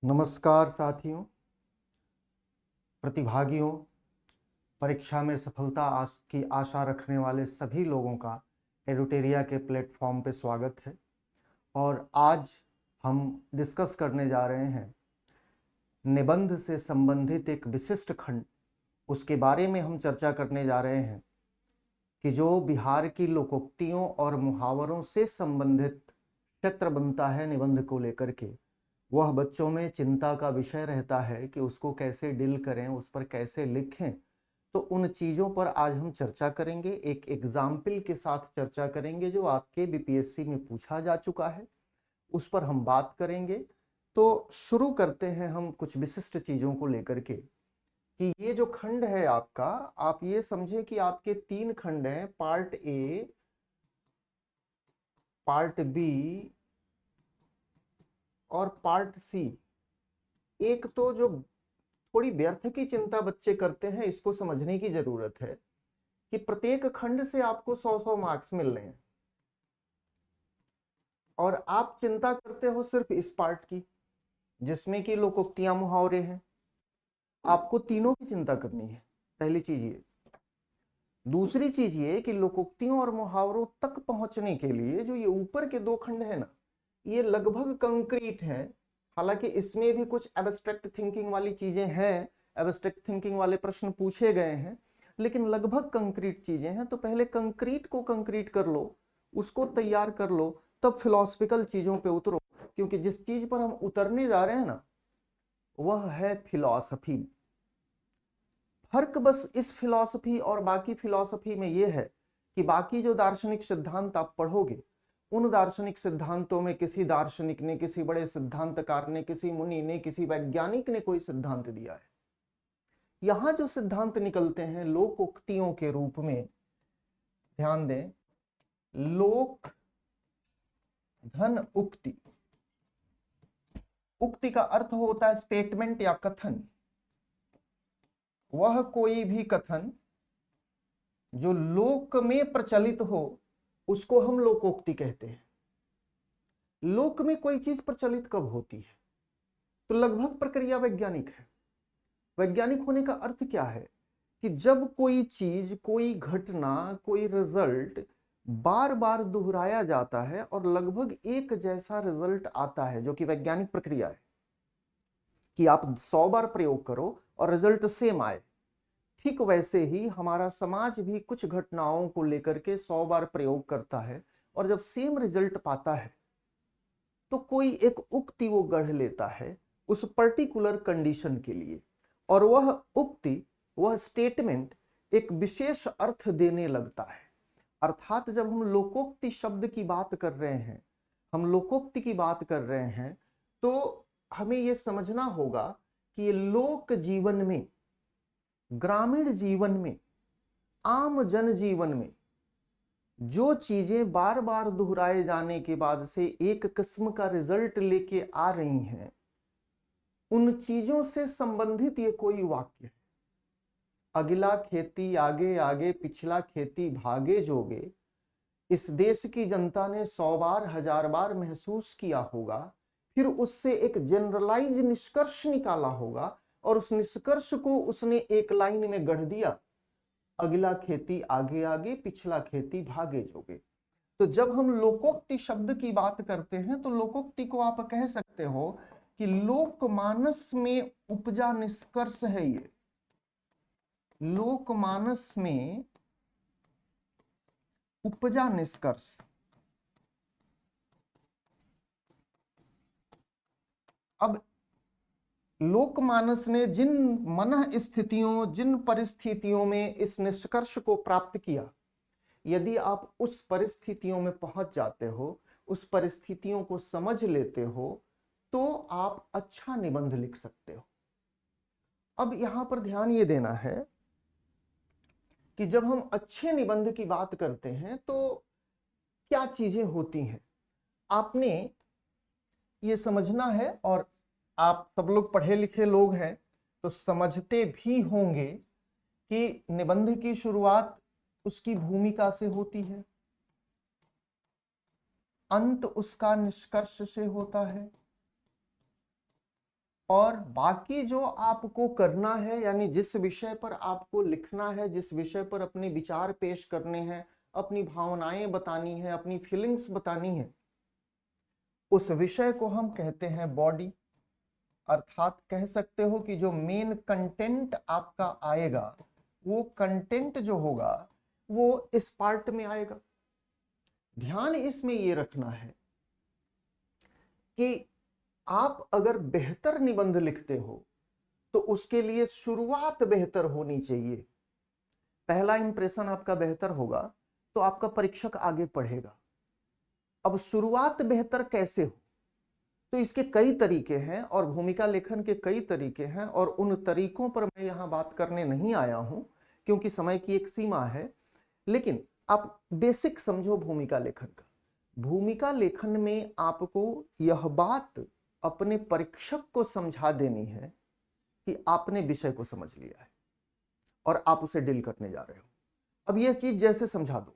नमस्कार साथियों, प्रतिभागियों, परीक्षा में सफलता की आशा रखने वाले सभी लोगों का एडुटेरिया के प्लेटफॉर्म पे स्वागत है। और आज हम डिस्कस करने जा रहे हैं निबंध से संबंधित एक विशिष्ट खंड। उसके बारे में हम चर्चा करने जा रहे हैं कि जो बिहार की लोकोक्तियों और मुहावरों से संबंधित क्षेत्र बनता है निबंध को लेकर के, वह बच्चों में चिंता का विषय रहता है कि उसको कैसे डील करें, उस पर कैसे लिखें। तो उन चीज़ों पर आज हम चर्चा करेंगे, एक एग्जाम्पल के साथ चर्चा करेंगे जो आपके बीपीएससी में पूछा जा चुका है, उस पर हम बात करेंगे। तो शुरू करते हैं हम कुछ विशिष्ट चीज़ों को लेकर के कि ये जो खंड है आपका, आप ये समझे कि आपके 3 खंड हैं, पार्ट ए, पार्ट बी और पार्ट सी। एक तो जो थोड़ी व्यर्थ की चिंता बच्चे करते हैं, इसको समझने की जरूरत है कि प्रत्येक खंड से आपको 100-100 मार्क्स मिल रहे हैं और आप चिंता करते हो सिर्फ इस पार्ट की जिसमें कि लोकोक्तियां मुहावरे हैं। आपको तीनों की चिंता करनी है, पहली चीज ये। दूसरी चीज ये कि लोकोक्तियों और मुहावरों तक पहुंचने के लिए जो ये ऊपर के 2 खंड है ना, ये लगभग कंक्रीट है। हालांकि इसमें भी कुछ एब्स्ट्रैक्ट थिंकिंग वाली चीजें हैं, एब्स्ट्रैक्ट थिंकिंग वाले प्रश्न पूछे गए हैं, लेकिन लगभग कंक्रीट चीजें हैं। तो पहले कंक्रीट को कंक्रीट कर लो, उसको तैयार कर लो, तब फिलोसफिकल चीजों पे उतरो। क्योंकि जिस चीज पर हम उतरने जा रहे हैं ना, वह है फिलॉसफी। फर्क बस इस फिलॉसफी और बाकी फिलॉसफी में यह है कि बाकी जो दार्शनिक सिद्धांत आप पढ़ोगे, उन दार्शनिक सिद्धांतों में किसी दार्शनिक ने, किसी बड़े सिद्धांतकार ने, किसी मुनि ने, किसी वैज्ञानिक ने कोई सिद्धांत दिया है। यहां जो सिद्धांत निकलते हैं लोकोक्तियों के रूप में, ध्यान दें, लोक धन उक्ति। उक्ति का अर्थ होता है स्टेटमेंट या कथन। वह कोई भी कथन जो लोक में प्रचलित हो, उसको हम लोकोक्ति कहते हैं। लोक में कोई चीज प्रचलित कब होती है? तो लगभग प्रक्रिया वैज्ञानिक है। वैज्ञानिक होने का अर्थ क्या है कि जब कोई चीज, कोई घटना, कोई रिजल्ट बार बार दोहराया जाता है और लगभग एक जैसा रिजल्ट आता है, जो कि वैज्ञानिक प्रक्रिया है कि आप 100 बार प्रयोग करो और रिजल्ट सेम आए। ठीक वैसे ही हमारा समाज भी कुछ घटनाओं को लेकर के 100 बार प्रयोग करता है और जब सेम रिजल्ट पाता है तो कोई एक उक्ति वो गढ़ लेता है उस पर्टिकुलर कंडीशन के लिए, और वह उक्ति, वह स्टेटमेंट एक विशेष अर्थ देने लगता है। अर्थात जब हम लोकोक्ति शब्द की बात कर रहे हैं, हम लोकोक्ति की बात कर रहे हैं, तो हमें यह समझना होगा कि ये लोक जीवन में, ग्रामीण जीवन में, आम जन जीवन में जो चीजें बार बार दोहराए जाने के बाद से एक किस्म का रिजल्ट लेके आ रही हैं, उन चीजों से संबंधित ये कोई वाक्य है। अगला खेती आगे आगे, पिछला खेती भागे जोगे, इस देश की जनता ने 100 बार 1000 बार महसूस किया होगा, फिर उससे एक जनरलाइज निष्कर्ष निकाला होगा और उस निष्कर्ष को उसने एक लाइन में गढ़ दिया, अगला खेती आगे आगे, पिछला खेती भागे जोगे। तो जब हम लोकोक्ति शब्द की बात करते हैं तो लोकोक्ति को आप कह सकते हो कि लोकमानस में उपजा निष्कर्ष है। ये लोकमानस में उपजा निष्कर्ष। अब लोकमानस ने जिन मन स्थितियों, जिन परिस्थितियों में इस निष्कर्ष को प्राप्त किया, यदि आप उस परिस्थितियों में पहुंच जाते हो, उस परिस्थितियों को समझ लेते हो, तो आप अच्छा निबंध लिख सकते हो। अब यहां पर ध्यान ये देना है कि जब हम अच्छे निबंध की बात करते हैं तो क्या चीजें होती हैं, आपने ये समझना है। और आप सब लोग पढ़े लिखे लोग हैं तो समझते भी होंगे कि निबंध की शुरुआत उसकी भूमिका से होती है, अंत उसका निष्कर्ष से होता है, और बाकी जो आपको करना है, यानी जिस विषय पर आपको लिखना है, जिस विषय पर अपने विचार पेश करने हैं, अपनी भावनाएं बतानी है, अपनी फीलिंग्स बतानी है, उस विषय को हम कहते हैं बॉडी। अर्थात कह सकते हो कि जो मेन कंटेंट आपका आएगा, वो कंटेंट जो होगा वो इस पार्ट में आएगा। ध्यान इसमें ये रखना है कि आप अगर बेहतर निबंध लिखते हो तो उसके लिए शुरुआत बेहतर होनी चाहिए। पहला इंप्रेशन आपका बेहतर होगा तो आपका परीक्षक आगे पढ़ेगा। अब शुरुआत बेहतर कैसे हो, तो इसके कई तरीके हैं और भूमिका लेखन के कई तरीके हैं, और उन तरीकों पर मैं यहां बात करने नहीं आया हूं क्योंकि समय की एक सीमा है। लेकिन आप बेसिक समझो भूमिका लेखन का। भूमिका लेखन में आपको यह बात अपने परीक्षक को समझा देनी है कि आपने विषय को समझ लिया है और आप उसे डील करने जा रहे हो। अब यह चीज जैसे समझा दो,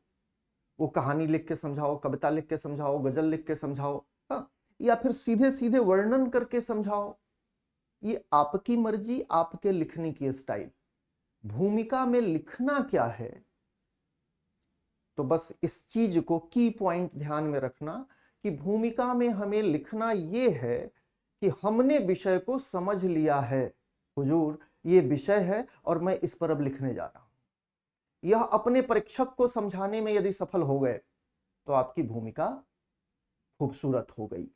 वो कहानी लिख के समझाओ, कविता लिख के समझाओ, गजल लिख के समझाओ, हाँ, या फिर सीधे सीधे वर्णन करके समझाओ, ये आपकी मर्जी, आपके लिखने की स्टाइल। भूमिका में लिखना क्या है, तो बस इस चीज को की पॉइंट ध्यान में रखना कि भूमिका में हमें लिखना यह है कि हमने विषय को समझ लिया है। हुजूर, ये विषय है और मैं इस पर अब लिखने जा रहा हूं। यह अपने परीक्षक को समझाने में यदि सफल हो गए तो आपकी भूमिका खूबसूरत हो गई।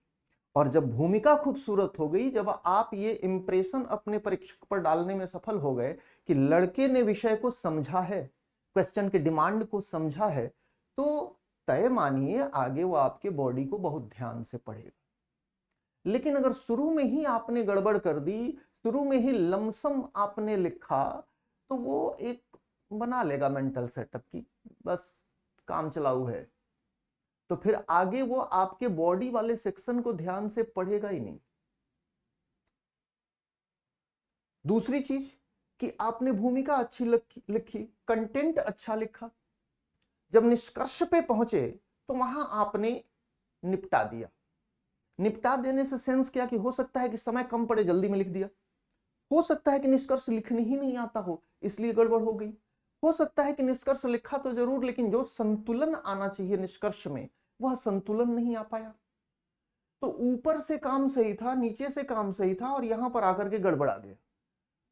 और जब भूमिका खूबसूरत हो गई, जब आप ये इंप्रेशन अपने परीक्षक पर डालने में सफल हो गए कि लड़के ने विषय को समझा है, क्वेश्चन के डिमांड को समझा है, तो तय मानिए आगे वो आपके बॉडी को बहुत ध्यान से पढ़ेगा। लेकिन अगर शुरू में ही आपने गड़बड़ कर दी, शुरू में ही लमसम आपने लिखा, तो वो एक बना लेगा मेंटल सेटअप की बस काम चलाऊ है, तो फिर आगे वो आपके बॉडी वाले सेक्शन को ध्यान से पढ़ेगा ही नहीं। दूसरी चीज कि आपने भूमिका अच्छी लिखी, कंटेंट अच्छा लिखा, जब निष्कर्ष पे पहुंचे तो वहां आपने निपटा दिया। निपटा देने से सेंस क्या कि हो सकता है कि समय कम पड़े, जल्दी में लिख दिया। हो सकता है कि निष्कर्ष लिखने ही नहीं आता हो, इसलिए गड़बड़ हो गई। हो सकता है कि निष्कर्ष लिखा तो जरूर, लेकिन जो संतुलन आना चाहिए निष्कर्ष में, वह संतुलन नहीं आ पाया। तो ऊपर से काम सही था, नीचे से काम सही था, और यहां पर आकर के गड़बड़ आ गया।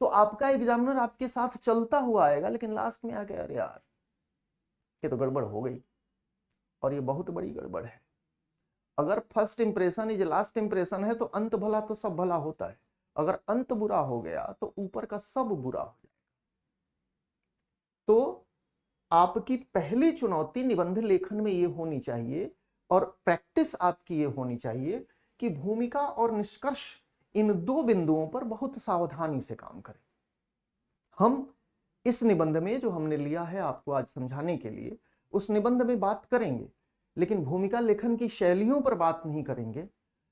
तो आपका एग्जामिनर आपके साथ चलता हुआ आएगा, लेकिन लास्ट में आके अरे यार ये तो गड़बड़ हो गई, और ये बहुत बड़ी गड़बड़ है। अगर first impression is last impression है तो अंत भला तो सब भला होता है। अगर अंत बुरा हो गया तो ऊपर का सब बुरा हो जाएगा। तो आपकी पहली चुनौती निबंध लेखन में यह होनी चाहिए, और प्रैक्टिस आपकी ये होनी चाहिए कि भूमिका और निष्कर्ष इन दो बिंदुओं पर बहुत सावधानी से काम करें। हम इस निबंध में जो हमने लिया है आपको आज समझाने के लिए, उस निबंध में बात करेंगे, लेकिन भूमिका लेखन की शैलियों पर बात नहीं करेंगे,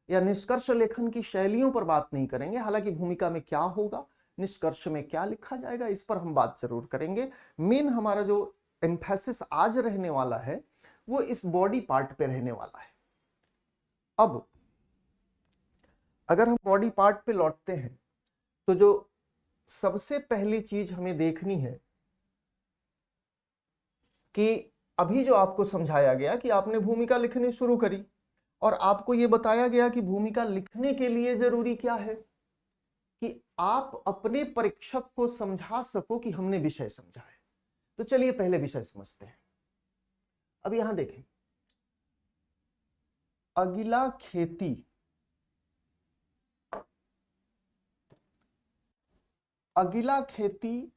या निष्कर्ष लेखन की शैलियों पर बात नहीं करेंगे। हालांकि भूमिका में क्या होगा, निष्कर्ष में क्या लिखा जाएगा, इस पर हम बात जरूर करेंगे। मेन हमारा जो एम्फेसिस आज रहने वाला है वो इस बॉडी पार्ट पे रहने वाला है। अब अगर हम बॉडी पार्ट पे लौटते हैं तो जो सबसे पहली चीज हमें देखनी है कि अभी जो आपको समझाया गया कि आपने भूमिका लिखनी शुरू करी, और आपको यह बताया गया कि भूमिका लिखने के लिए जरूरी क्या है कि आप अपने परीक्षक को समझा सको कि हमने विषय समझा है। तो चलिए पहले विषय समझते हैं। अब यहां देखें, अगिला खेती, अगिला खेती,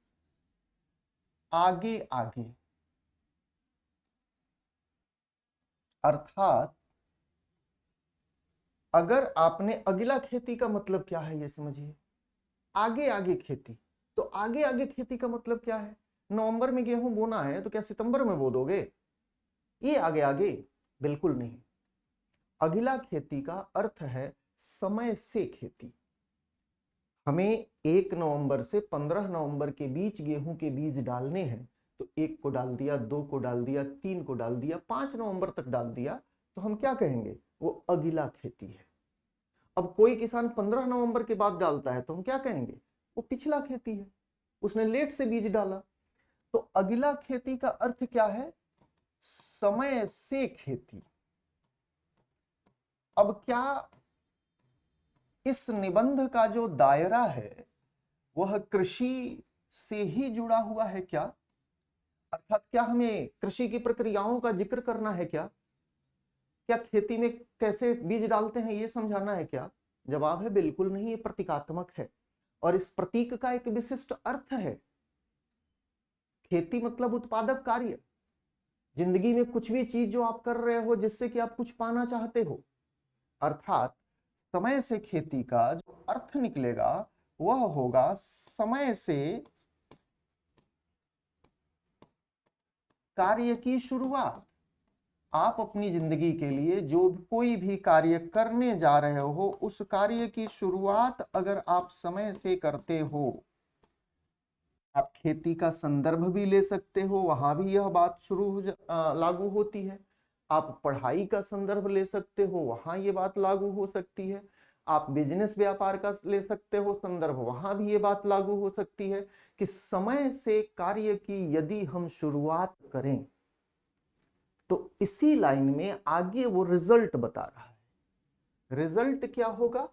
आगे आगे, अर्थात अगर आपने अगिला खेती का मतलब क्या है ये समझिए, आगे आगे खेती। तो आगे आगे खेती का मतलब क्या है? नवंबर में गेहूं बोना है तो क्या सितंबर में बो दोगे? ये आगे आगे बिल्कुल नहीं। अगिला खेती का अर्थ है समय से खेती। हमें 1 नवंबर से 15 नवंबर के बीच गेहूं के बीज डालने हैं, तो 1 को डाल दिया, 2 को डाल दिया, 3 को डाल दिया, 5 नवंबर तक डाल दिया, तो हम क्या कहेंगे? वो अगिला खेती है। अब कोई किसान 15 नवंबर के बाद डालता है तो हम क्या कहेंगे, वो पिछला खेती है, उसने लेट से बीज डाला। तो अगला खेती का अर्थ क्या है, समय से खेती। अब क्या इस निबंध का जो दायरा है वह कृषि से ही जुड़ा हुआ है क्या? अर्थात क्या हमें कृषि की प्रक्रियाओं का जिक्र करना है क्या? क्या खेती में कैसे बीज डालते हैं ये समझाना है क्या? जवाब है बिल्कुल नहीं, ये प्रतीकात्मक है और इस प्रतीक का एक विशिष्ट अर्थ है। खेती मतलब उत्पादक कार्य, जिंदगी में कुछ भी चीज जो आप कर रहे हो जिससे कि आप कुछ पाना चाहते हो, अर्थात समय से खेती का जो अर्थ निकलेगा वह होगा समय से कार्य की शुरुआत। आप अपनी जिंदगी के लिए जो कोई भी कार्य करने जा रहे हो उस कार्य की शुरुआत अगर आप समय से करते हो, आप खेती का संदर्भ भी ले सकते हो, वहां भी यह बात लागू होती है। आप पढ़ाई का संदर्भ ले सकते हो, वहां ये बात लागू हो सकती है। आप बिजनेस व्यापार का ले सकते हो संदर्भ, वहां भी ये बात लागू हो सकती है कि समय से कार्य की यदि हम शुरुआत करें तो इसी लाइन में आगे वो रिजल्ट बता रहा है। रिजल्ट क्या होगा,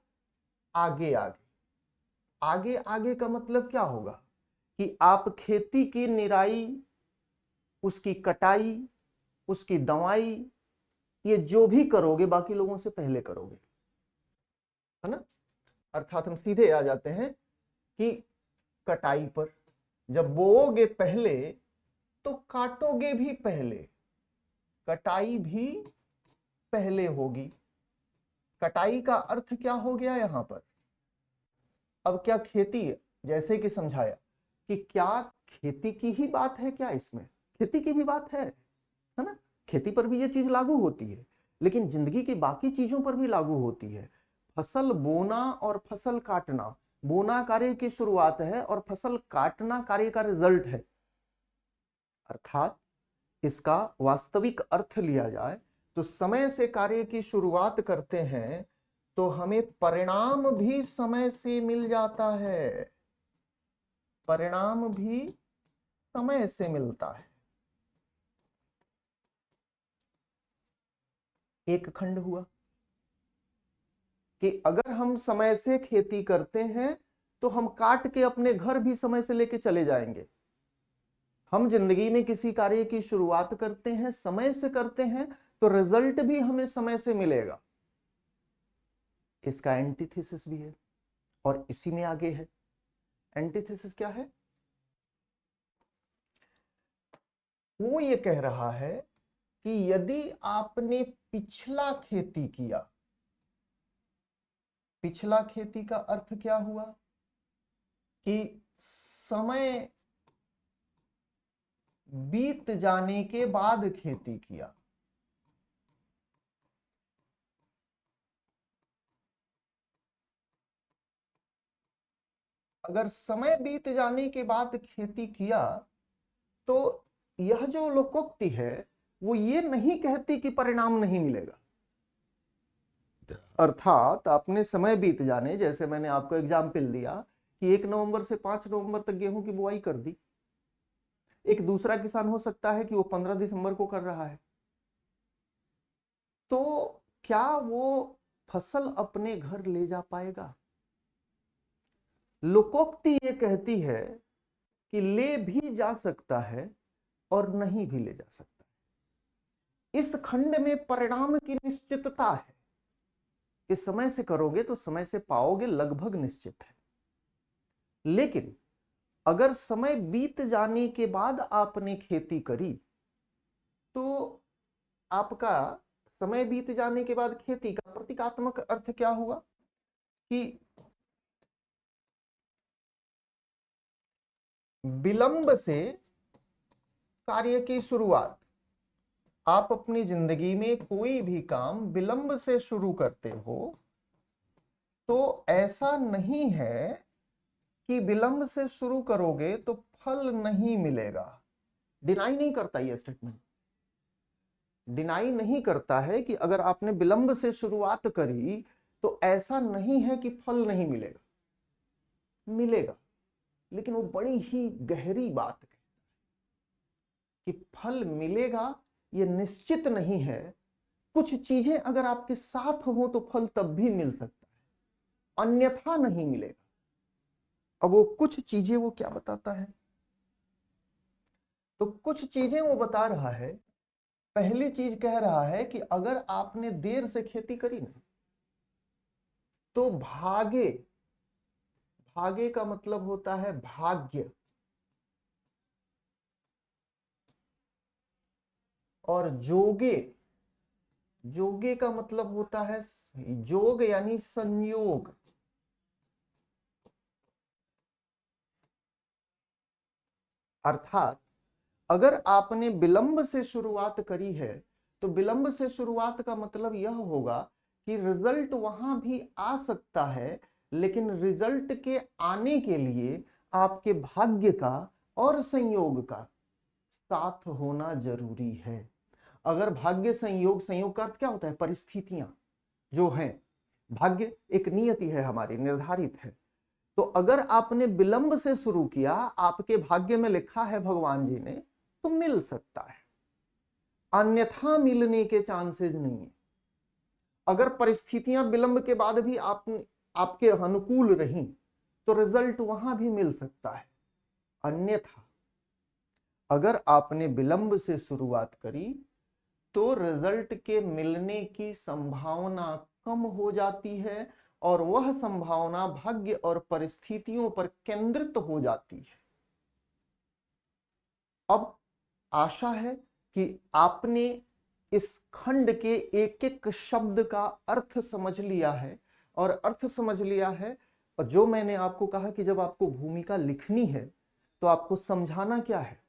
आगे आगे। आगे आगे का मतलब क्या होगा कि आप खेती की निराई, उसकी कटाई, उसकी दवाई, ये जो भी करोगे बाकी लोगों से पहले करोगे, है ना। अर्थात हम सीधे आ जाते हैं कि कटाई पर, जब बोओगे पहले तो काटोगे भी पहले, कटाई भी पहले होगी। कटाई का अर्थ क्या हो गया यहां पर? अब क्या खेती, जैसे कि समझाया कि क्या खेती की ही बात है क्या, इसमें खेती की भी बात है ना। खेती पर भी ये चीज लागू होती है, लेकिन जिंदगी की बाकी चीजों पर भी लागू होती है। फसल बोना और फसल काटना, बोना कार्य की शुरुआत है और फसल काटना कार्य का रिजल्ट है। अर्थात इसका वास्तविक अर्थ लिया जाए तो समय से कार्य की शुरुआत करते हैं तो हमें परिणाम भी समय से मिल जाता है, परिणाम भी समय से मिलता है। एक खंड हुआ कि अगर हम समय से खेती करते हैं तो हम काट के अपने घर भी समय से लेके चले जाएंगे। हम जिंदगी में किसी कार्य की शुरुआत करते हैं, समय से करते हैं तो रिजल्ट भी हमें समय से मिलेगा। इसका एंटीथेसिस भी है और इसी में आगे है। एंटीथेसिस क्या है? वो ये कह रहा है कि यदि आपने पिछला खेती किया, पिछला खेती का अर्थ क्या हुआ कि समय बीत जाने के बाद खेती किया। अगर समय बीत जाने के बाद खेती किया तो यह जो लोकोक्ति है वो ये नहीं कहती कि परिणाम नहीं मिलेगा। अर्थात आपने समय बीत जाने, जैसे मैंने आपको एग्जाम्पल दिया कि 1 नवंबर से 5 नवंबर तक गेहूं की बुआई कर दी, एक दूसरा किसान हो सकता है कि वो 15 दिसंबर को कर रहा है, तो क्या वो फसल अपने घर ले जा पाएगा? लोकोक्ति ये कहती है कि ले भी जा सकता है और नहीं भी ले जा सकता है। इस खंड में परिणाम की निश्चितता है कि समय से करोगे तो समय से पाओगे, लगभग निश्चित है। लेकिन अगर समय बीत जाने के बाद आपने खेती करी तो आपका समय बीत जाने के बाद खेती का प्रतीकात्मक अर्थ क्या हुआ कि विलंब से कार्य की शुरुआत। आप अपनी जिंदगी में कोई भी काम विलंब से शुरू करते हो तो ऐसा नहीं है कि विलंब से शुरू करोगे तो फल नहीं मिलेगा। डिनाई नहीं करता ये स्टेटमेंट, डिनाई नहीं करता है कि अगर आपने विलंब से शुरुआत करी तो ऐसा नहीं है कि फल नहीं मिलेगा, मिलेगा, लेकिन वो बड़ी ही गहरी बात है कि फल मिलेगा ये निश्चित नहीं है। कुछ चीजें अगर आपके साथ हो तो फल तब भी मिल सकता है, अन्यथा नहीं मिलेगा। अब वो कुछ चीजें वो क्या बताता है, तो कुछ चीजें वो बता रहा है। पहली चीज कह रहा है कि अगर आपने देर से खेती करी ना, तो भागे, भागे का मतलब होता है भाग्य, और जोगे, जोगे का मतलब होता है जोग यानी संयोग। अर्थात अगर आपने विलंब से शुरुआत करी है, तो विलंब से शुरुआत का मतलब यह होगा कि रिजल्ट वहां भी आ सकता है, लेकिन रिजल्ट के आने के लिए आपके भाग्य का और संयोग का साथ होना जरूरी है। अगर भाग्य संयोग, संयोग का अर्थ क्या होता है, परिस्थितियां जो हैं, भाग्य एक नियति है हमारी, निर्धारित है। तो अगर आपने विलंब से शुरू किया, आपके भाग्य में लिखा है भगवान जी ने, तो मिल सकता है, अन्यथा मिलने के चांसेस नहीं है। अगर परिस्थितियां विलंब के बाद भी आपके अनुकूल रही, तो रिजल्ट वहां भी मिल सकता है। अन्यथा अगर आपने विलंब से शुरुआत करी, तो रिजल्ट के मिलने की संभावना कम हो जाती है, और वह संभावना भाग्य और परिस्थितियों पर केंद्रित हो जाती है। अब आशा है कि आपने इस खंड के एक एक शब्द का अर्थ समझ लिया है, और अर्थ समझ लिया है। और जो मैंने आपको कहा कि जब आपको भूमिका लिखनी है, तो आपको समझाना क्या है,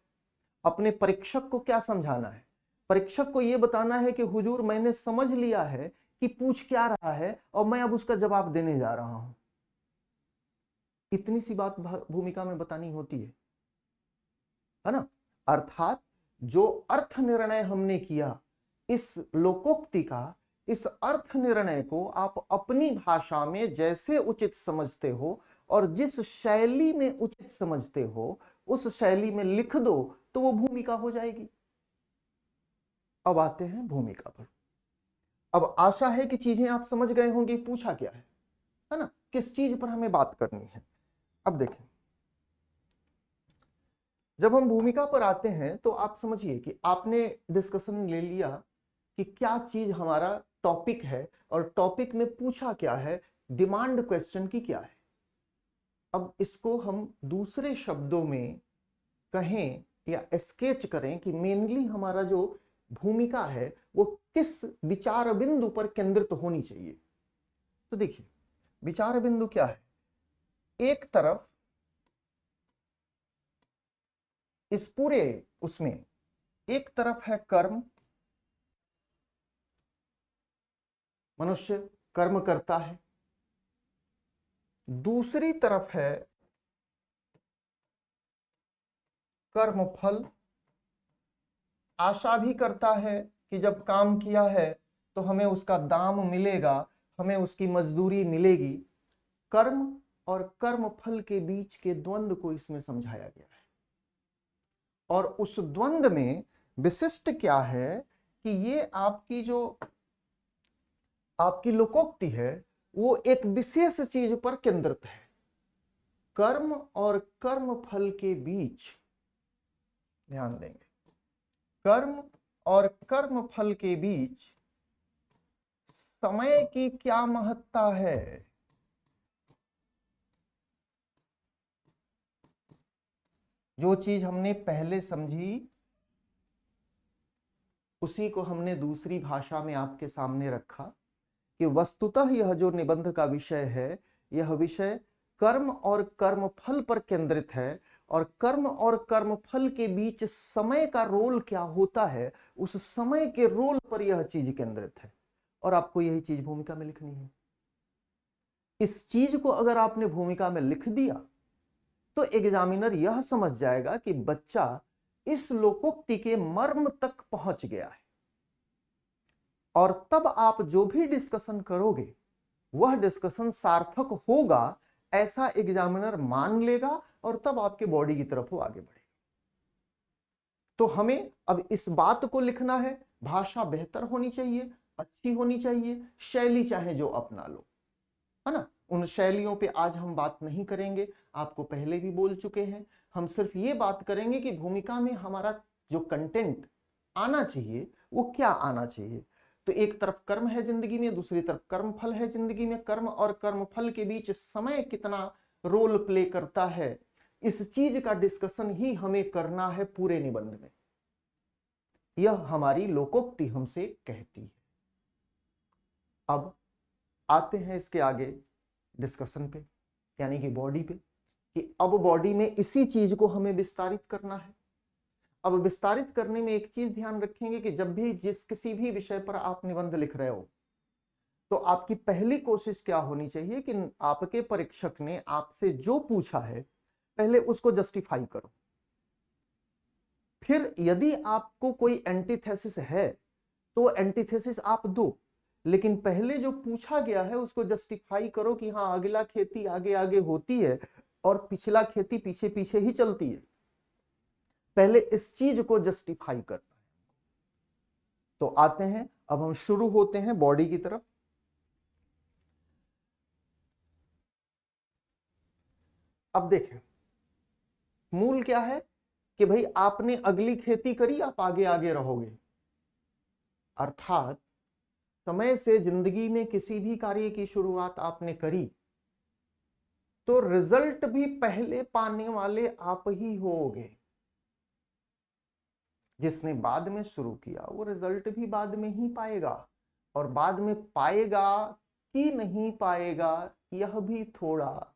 अपने परीक्षक को क्या समझाना है। परीक्षक को यह बताना है कि हुजूर मैंने समझ लिया है कि पूछ क्या रहा है, और मैं अब उसका जवाब देने जा रहा हूं। इतनी सी बात भूमिका में बतानी होती है ना। अर्थात जो अर्थ निर्णय हमने किया इस लोकोक्ति का, इस अर्थ निर्णय को आप अपनी भाषा में जैसे उचित समझते हो और जिस शैली में उचित समझते हो, उस शैली में लिख दो, तो वो भूमिका हो जाएगी। अब आते हैं भूमिका पर। अब आशा है कि चीजें आप समझ गए होंगे, पूछा क्या है ना, किस चीज पर हमें बात करनी है। अब देखें, जब हम भूमिका पर आते हैं, तो आप समझिए कि आपने डिस्कशन ले लिया कि क्या चीज हमारा टॉपिक है, और टॉपिक में पूछा क्या है, डिमांड क्वेश्चन की क्या है। अब इसको हम दूसरे शब्दों में कहें या स्केच करें कि मेनली हमारा जो भूमिका है वो किस विचार बिंदु पर केंद्रित होनी चाहिए। तो देखिए, विचार बिंदु क्या है, एक तरफ इस पूरे उसमें एक तरफ है कर्म, मनुष्य कर्म करता है। दूसरी तरफ है कर्म फल, आशा भी करता है कि जब काम किया है तो हमें उसका दाम मिलेगा, हमें उसकी मजदूरी मिलेगी। कर्म और कर्म फल के बीच के द्वंद्व को इसमें समझाया गया है, और उस द्वंद्व में विशिष्ट क्या है कि ये आपकी जो आपकी लोकोक्ति है वो एक विशेष चीज पर केंद्रित है। कर्म और कर्म फल के बीच, ध्यान देंगे, कर्म और कर्म फल के बीच समय की क्या महत्ता है। जो चीज हमने पहले समझी उसी को हमने दूसरी भाषा में आपके सामने रखा कि वस्तुतः यह जो निबंध का विषय है, यह विषय कर्म और कर्म फल पर केंद्रित है, और कर्म और कर्म फल के बीच समय का रोल क्या होता है, उस समय के रोल पर यह चीज केंद्रित है, और आपको यही चीज भूमिका में लिखनी है। इस चीज को अगर आपने भूमिका में लिख दिया, तो एग्जामिनर यह समझ जाएगा कि बच्चा इस लोकोक्ति के मर्म तक पहुंच गया है, और तब आप जो भी डिस्कशन करोगे वह डिस्कशन सार्थक होगा ऐसा एग्जामिनर मान लेगा और तब आपके बॉडी की तरफ वो आगे बढ़ेगा। तो हमें अब इस बात को लिखना है, भाषा बेहतर होनी चाहिए, अच्छी होनी चाहिए, शैली चाहे जो अपना लो, है ना। उन शैलियों पे आज हम बात नहीं करेंगे, आपको पहले भी बोल चुके हैं। हम सिर्फ ये बात करेंगे कि भूमिका में हमारा जो कंटेंट आना चाहिए वो क्या आना चाहिए। तो एक तरफ कर्म है जिंदगी में, दूसरी तरफ कर्म फल है जिंदगी में। कर्म और कर्म फल के बीच समय कितना रोल प्ले करता है, इस चीज का डिस्कशन ही हमें करना है पूरे निबंध में। यह हमारी लोकोक्ति हमसे कहती है। अब आते हैं इसके आगे डिस्कशन पे, यानी कि बॉडी पे, कि अब बॉडी में इसी चीज को हमें विस्तारित करना है। अब विस्तारित करने में एक चीज ध्यान रखेंगे कि जब भी किसी भी विषय पर आप निबंध लिख रहे हो तो आपकी पहली कोशिश क्या होनी चाहिए कि आपके परीक्षक ने आपसे जो पूछा है पहले उसको जस्टिफाई करो। फिर यदि आपको कोई एंटीथेसिस है तो एंटीथेसिस आप दो, लेकिन पहले जो पूछा गया है उसको जस्टिफाई करो कि हाँ अगला खेती आगे आगे होती है और पिछला खेती पीछे पीछे ही चलती है। पहले इस चीज को जस्टिफाई करना है। तो आते हैं, अब हम शुरू होते हैं बॉडी की तरफ। अब देखें मूल क्या है कि भाई आपने अगली खेती करी, आप आगे आगे रहोगे। अर्थात समय से जिंदगी में किसी भी कार्य की शुरुआत आपने करी तो रिजल्ट भी पहले पाने वाले आप ही होगे। जिसने बाद में शुरू किया वो रिजल्ट भी बाद में ही पाएगा, और बाद में पाएगा कि नहीं पाएगा यह भी थोड़ा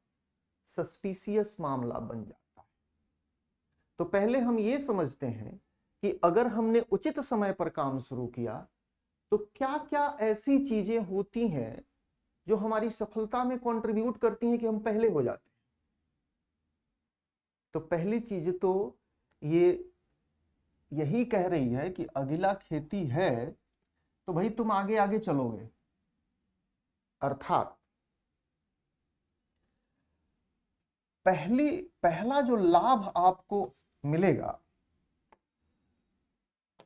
सस्पिशियस मामला बन जाता है। तो पहले हम ये समझते हैं कि अगर हमने उचित समय पर काम शुरू किया तो क्या क्या ऐसी चीजें होती हैं जो हमारी सफलता में कंट्रीब्यूट करती हैं कि हम पहले हो जाते हैं। तो पहली चीज तो ये यही कह रही है कि अगला खेती है तो भाई तुम आगे आगे चलोगे। अर्थात पहला जो लाभ आपको मिलेगा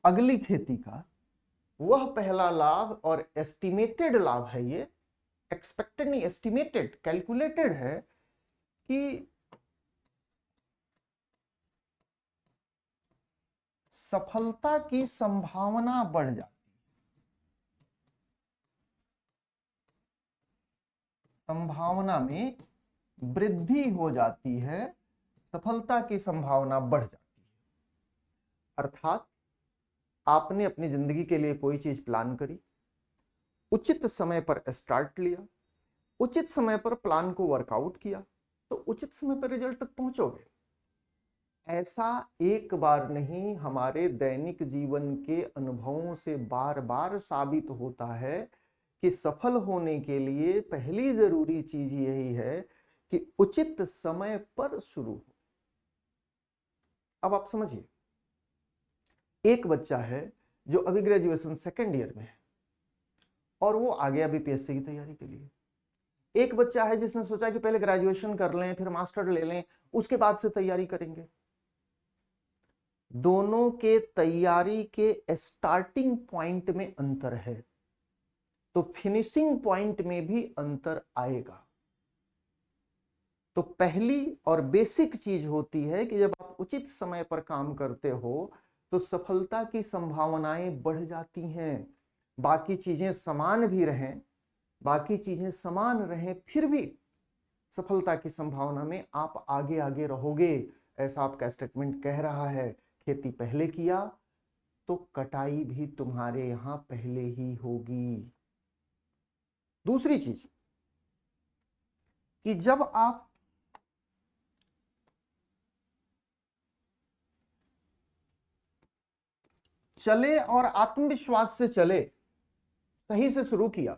अगली खेती का, वह पहला लाभ, और एस्टिमेटेड लाभ है ये, एक्सपेक्टेड नहीं एस्टिमेटेड, कैलकुलेटेड है कि सफलता की संभावना बढ़ जाती है। संभावना में वृद्धि हो जाती है, सफलता की संभावना बढ़ जाती है। अर्थात आपने अपनी जिंदगी के लिए कोई चीज प्लान करी, उचित समय पर स्टार्ट लिया, उचित समय पर प्लान को वर्कआउट किया, तो उचित समय पर रिजल्ट तक पहुंचोगे। ऐसा एक बार नहीं, हमारे दैनिक जीवन के अनुभवों से बार बार साबित होता है कि सफल होने के लिए पहली जरूरी चीज यही है कि उचित समय पर शुरू हो। अब आप समझिए, एक बच्चा है जो अभी ग्रेजुएशन सेकेंड ईयर में है और वो आ गया बीपीएससी की तैयारी के लिए। एक बच्चा है जिसने सोचा कि पहले ग्रेजुएशन कर लें फिर मास्टर ले लें उसके बाद से तैयारी करेंगे। दोनों के तैयारी के स्टार्टिंग पॉइंट में अंतर है, तो फिनिशिंग पॉइंट में भी अंतर आएगा। तो पहली और बेसिक चीज होती है कि जब आप उचित समय पर काम करते हो तो सफलता की संभावनाएं बढ़ जाती हैं। बाकी चीजें समान भी रहें, बाकी चीजें समान रहें, फिर भी सफलता की संभावना में आप आगे आगे रहोगे। ऐसा आपका स्टेटमेंट कह रहा है। खेती पहले किया तो कटाई भी तुम्हारे यहां पहले ही होगी। दूसरी चीज कि जब आप चले और आत्मविश्वास से चले, सही से शुरू किया,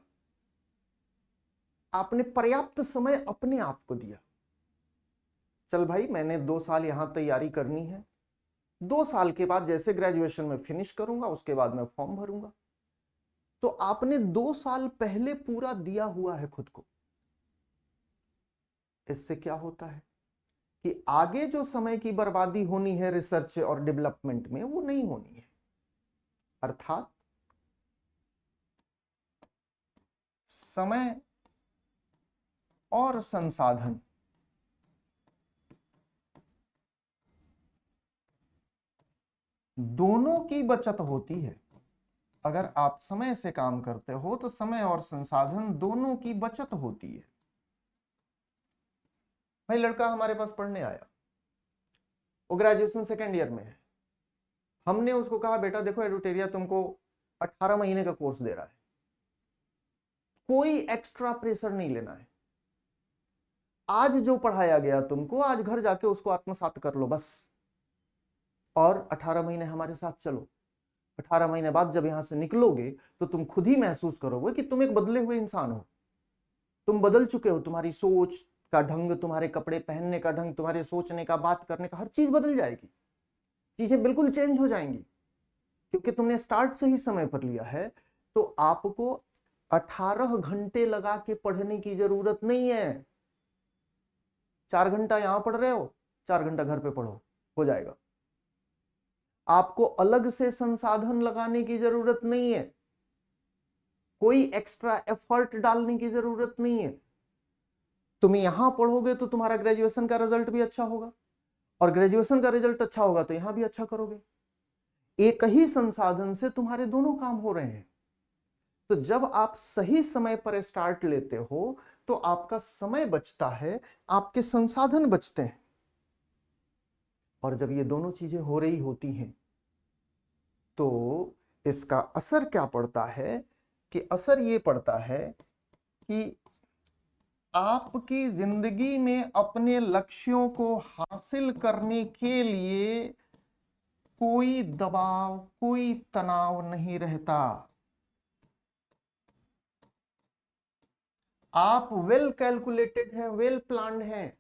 आपने पर्याप्त समय अपने आप को दिया। चल भाई मैंने 2 साल यहां तैयारी करनी है, 2 साल के बाद जैसे ग्रेजुएशन में फिनिश करूंगा उसके बाद मैं फॉर्म भरूंगा। तो आपने 2 साल पहले पूरा दिया हुआ है खुद को। इससे क्या होता है कि आगे जो समय की बर्बादी होनी है रिसर्च और डेवलपमेंट में, वो नहीं होनी है। अर्थात समय और संसाधन दोनों की बचत होती है। अगर आप समय से काम करते हो तो समय और संसाधन दोनों की बचत होती है। भाई लड़का हमारे पास पढ़ने आया, वो ग्रेजुएशन सेकेंड ईयर में है। हमने उसको कहा बेटा देखो एडुटेरिया तुमको 18 महीने का कोर्स दे रहा है, कोई एक्स्ट्रा प्रेशर नहीं लेना है। आज जो पढ़ाया गया तुमको, आज घर जाके उसको आत्मसात कर लो बस, और 18 महीने हमारे साथ चलो। 18 महीने बाद जब यहां से निकलोगे तो तुम खुद ही महसूस करोगे कि तुम एक बदले हुए इंसान हो। तुम बदल चुके हो, तुम्हारी सोच का ढंग, तुम्हारे कपड़े पहनने का ढंग, तुम्हारे सोचने का, बात करने का, हर चीज बदल जाएगी। चीजें बिल्कुल चेंज हो जाएंगी, क्योंकि तुमने स्टार्ट से ही समय पर लिया है। तो आपको 18 घंटे लगा के पढ़ने की जरूरत नहीं है। 4 घंटा यहां पढ़ रहे हो, 4 घंटा घर पे पढ़ो, हो जाएगा। आपको अलग से संसाधन लगाने की जरूरत नहीं है, कोई एक्स्ट्रा एफर्ट डालने की जरूरत नहीं है। तुम यहां पढ़ोगे तो तुम्हारा ग्रेजुएशन का रिजल्ट भी अच्छा होगा, और ग्रेजुएशन का रिजल्ट अच्छा होगा तो यहां भी अच्छा करोगे। एक ही संसाधन से तुम्हारे दोनों काम हो रहे हैं। तो जब आप सही समय पर स्टार्ट लेते हो तो आपका समय बचता है, आपके संसाधन बचते हैं। और जब ये दोनों चीजें हो रही होती हैं तो इसका असर क्या पड़ता है कि असर ये पड़ता है कि आपकी जिंदगी में अपने लक्ष्यों को हासिल करने के लिए कोई दबाव, कोई तनाव नहीं रहता। आप वेल कैलकुलेटेड हैं, वेल प्लान्ड हैं,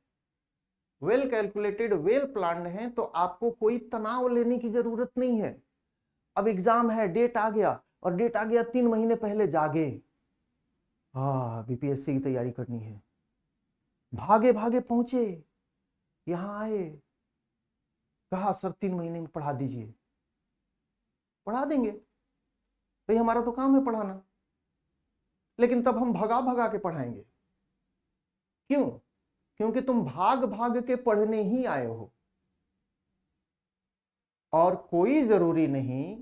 वेल कैलकुलेटेड, वेल प्लान्ड हैं, तो आपको कोई तनाव लेने की जरूरत नहीं है। अब एग्जाम है, डेट आ गया, और डेट आ गया 3 महीने पहले जागे, हाँ बीपीएससी की तैयारी करनी है, भागे भागे पहुंचे, यहां आए, कहा सर 3 महीने में पढ़ा दीजिए। पढ़ा देंगे भाई, हमारा तो काम है पढ़ाना, लेकिन तब हम भगा भगा के पढ़ाएंगे। क्यों? क्योंकि तुम भाग भाग के पढ़ने ही आए हो, और कोई जरूरी नहीं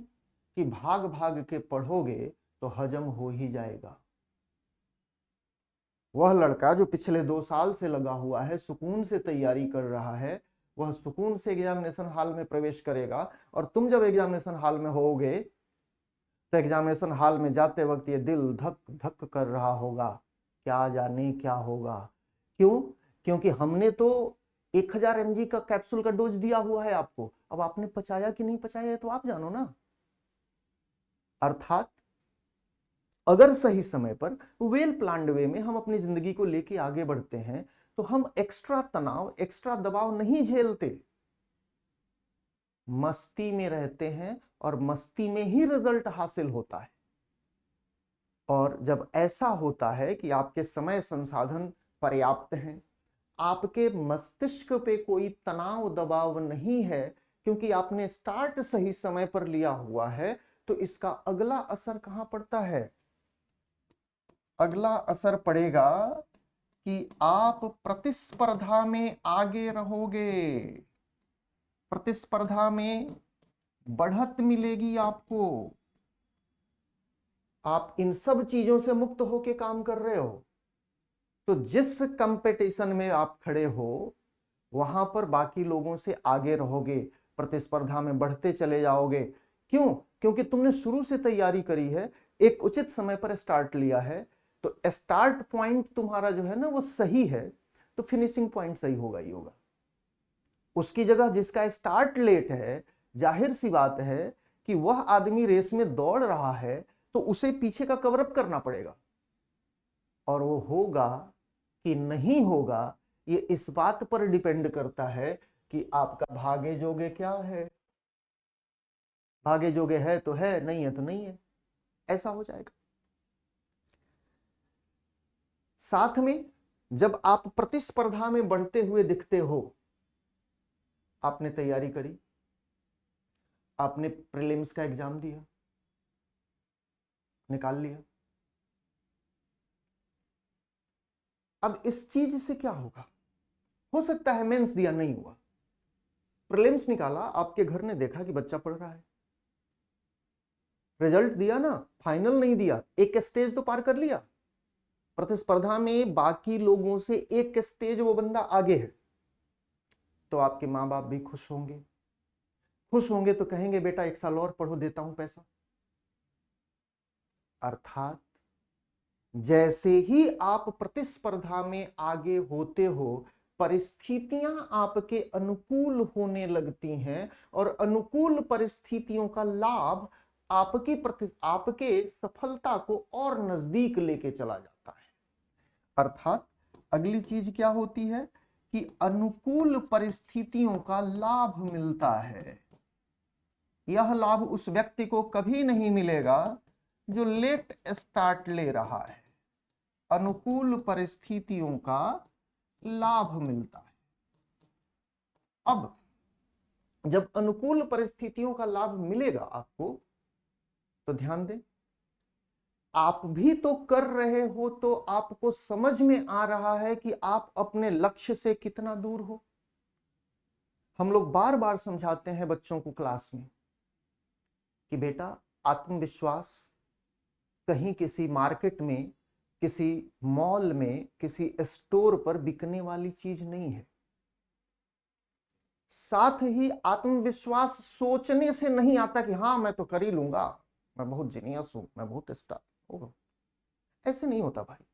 कि भाग भाग के पढ़ोगे तो हजम हो ही जाएगा। वह लड़का जो पिछले 2 साल से लगा हुआ है, सुकून से तैयारी कर रहा है, वह सुकून से एग्जामिनेशन हॉल में प्रवेश करेगा। और तुम जब एग्जामिनेशन हॉल में होगे तो एग्जामिनेशन हॉल में जाते वक्त ये दिल धक धक कर रहा होगा, क्या जाने क्या होगा। क्यों? क्योंकि हमने तो 1000 mg का कैप्सूल का डोज दिया हुआ है आपको, अब आपने पचाया कि नहीं पचाया है तो आप जानो ना। अर्थात अगर सही समय पर वेल प्लान्ड वे में हम अपनी जिंदगी को लेके आगे बढ़ते हैं तो हम एक्स्ट्रा तनाव, एक्स्ट्रा दबाव नहीं झेलते, मस्ती में रहते हैं, और मस्ती में ही रिजल्ट हासिल होता है। और जब ऐसा होता है कि आपके समय संसाधन पर्याप्त हैं, आपके मस्तिष्क पे कोई तनाव दबाव नहीं है, क्योंकि आपने स्टार्ट सही समय पर लिया हुआ है, तो इसका अगला असर कहां पड़ता है? अगला असर पड़ेगा कि आप प्रतिस्पर्धा में आगे रहोगे, प्रतिस्पर्धा में बढ़त मिलेगी आपको। आप इन सब चीजों से मुक्त होके काम कर रहे हो, तो जिस कंपटीशन में आप खड़े हो वहां पर बाकी लोगों से आगे रहोगे, प्रतिस्पर्धा में बढ़ते चले जाओगे। क्यों? क्योंकि तुमने शुरू से तैयारी करी है, एक उचित समय पर स्टार्ट लिया है, तो स्टार्ट पॉइंट तुम्हारा जो है ना वो सही है, तो फिनिशिंग पॉइंट सही होगा ही होगा। उसकी जगह जिसका स्टार्ट लेट है, जाहिर सी बात है कि वह आदमी रेस में दौड़ रहा है, तो उसे पीछे का कवरअप करना पड़ेगा, और वो होगा कि नहीं होगा ये इस बात पर डिपेंड करता है कि आपका भागे जोगे क्या है। भागे जोगे है तो है, नहीं है तो नहीं है, ऐसा हो जाएगा। साथ में जब आप प्रतिस्पर्धा में बढ़ते हुए दिखते हो, आपने तैयारी करी, आपने प्रीलिम्स का एग्जाम दिया, निकाल लिया, अब इस चीज से क्या होगा? हो सकता है मेंस दिया नहीं हुआ, प्रीलिम्स निकाला, आपके घर ने देखा कि बच्चा पढ़ रहा है, रिजल्ट दिया ना, फाइनल नहीं दिया, एक स्टेज तो पार कर लिया, प्रतिस्पर्धा में बाकी लोगों से एक स्टेज वो बंदा आगे है, तो आपके माँ बाप भी खुश होंगे। खुश होंगे तो कहेंगे बेटा 1 साल और पढ़ो, देता हूं पैसा। अर्थात जैसे ही आप प्रतिस्पर्धा में आगे होते हो, परिस्थितियां आपके अनुकूल होने लगती हैं और अनुकूल परिस्थितियों का लाभ आपके सफलता को और नजदीक लेके चला जाता है। अर्थात अगली चीज क्या होती है कि अनुकूल परिस्थितियों का लाभ मिलता है। यह लाभ उस व्यक्ति को कभी नहीं मिलेगा जो लेट स्टार्ट ले रहा है। अनुकूल परिस्थितियों का लाभ मिलता है। अब जब अनुकूल परिस्थितियों का लाभ मिलेगा आपको, तो ध्यान दें, आप भी तो कर रहे हो, तो आपको समझ में आ रहा है कि आप अपने लक्ष्य से कितना दूर हो। हम लोग बार बार समझाते हैं बच्चों को क्लास में कि बेटा आत्मविश्वास कहीं किसी मार्केट में, किसी मॉल में, किसी स्टोर पर बिकने वाली चीज नहीं है। साथ ही आत्मविश्वास सोचने से नहीं आता कि हाँ मैं तो कर ही लूंगा, मैं बहुत जीनियस हूं, मैं बहुत स्टार हूं। ऐसे नहीं होता भाई।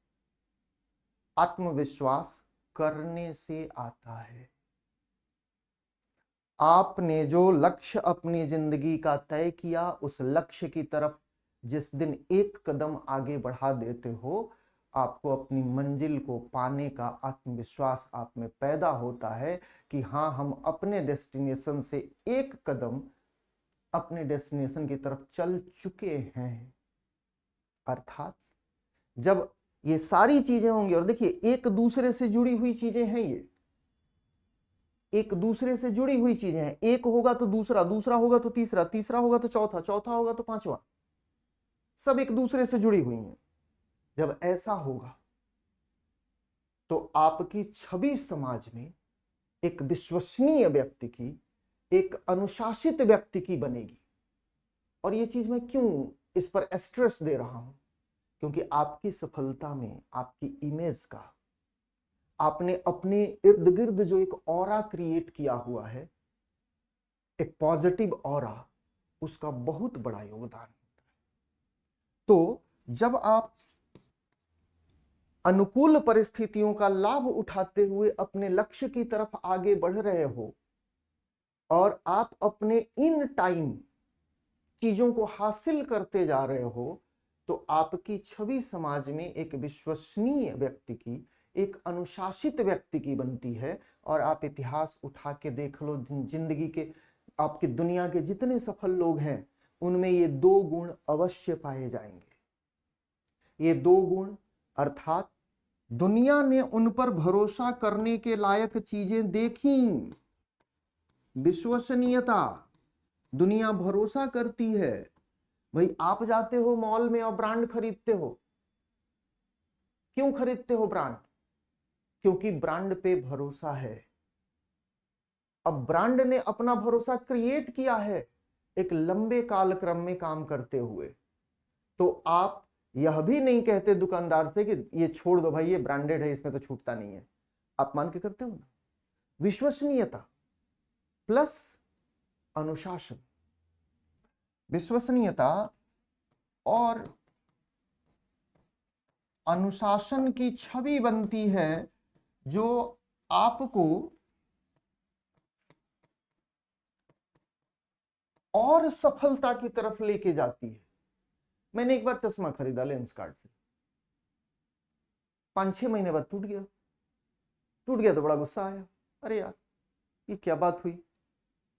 आत्मविश्वास करने से आता है। आपने जो लक्ष्य अपनी जिंदगी का तय किया, उस लक्ष्य की तरफ जिस दिन एक कदम आगे बढ़ा देते हो, आपको अपनी मंजिल को पाने का आत्मविश्वास आप में पैदा होता है कि हाँ हम अपने डेस्टिनेशन से एक कदम अपने डेस्टिनेशन की तरफ चल चुके हैं। अर्थात जब ये सारी चीजें होंगी, और देखिए एक दूसरे से जुड़ी हुई चीजें हैं, ये एक दूसरे से जुड़ी हुई चीजें हैं। एक होगा तो दूसरा, दूसरा होगा तो तीसरा, तीसरा होगा तो चौथा, चौथा होगा तो पांचवा, सब एक दूसरे से जुड़ी हुई हैं। जब ऐसा होगा तो आपकी छवि समाज में एक विश्वसनीय व्यक्ति की, एक अनुशासित व्यक्ति की बनेगी। और ये चीज मैं क्यों इस पर स्ट्रेस दे रहा हूं? क्योंकि आपकी सफलता में आपकी इमेज का, आपने अपने इर्द गिर्द जो एक ऑरा क्रिएट किया हुआ है, एक पॉजिटिव ऑरा, उसका बहुत बड़ा योगदान होता है। तो जब आप अनुकूल परिस्थितियों का लाभ उठाते हुए अपने लक्ष्य की तरफ आगे बढ़ रहे हो और आप अपने इन टाइम चीजों को हासिल करते जा रहे हो, तो आपकी छवि समाज में एक विश्वसनीय व्यक्ति की, एक अनुशासित व्यक्ति की बनती है। और आप इतिहास उठा के देख लो, जिंदगी के, आपकी दुनिया के जितने सफल लोग हैं, उनमें ये 2 गुण अवश्य पाए जाएंगे। ये 2 गुण, अर्थात दुनिया ने उन पर भरोसा करने के लायक चीजें देखी, विश्वसनीयता, दुनिया भरोसा करती है। भाई आप जाते हो मॉल में और ब्रांड खरीदते हो, क्यों खरीदते हो ब्रांड? क्योंकि ब्रांड पे भरोसा है। अब ब्रांड ने अपना भरोसा क्रिएट किया है एक लंबे कालक्रम में काम करते हुए। तो आप यह भी नहीं कहते दुकानदार से कि ये छोड़ दो भाई, ये ब्रांडेड है, इसमें तो छूटता नहीं है। आप मान के करते हो ना। विश्वसनीयता प्लस अनुशासन, विश्वसनीयता और अनुशासन की छवि बनती है जो आपको और सफलता की तरफ लेके जाती है। मैंने एक बार चश्मा खरीदा लेंसकार्ट से, 5-6 महीने बाद टूट गया। टूट गया तो बड़ा गुस्सा आया, अरे यार ये क्या बात हुई,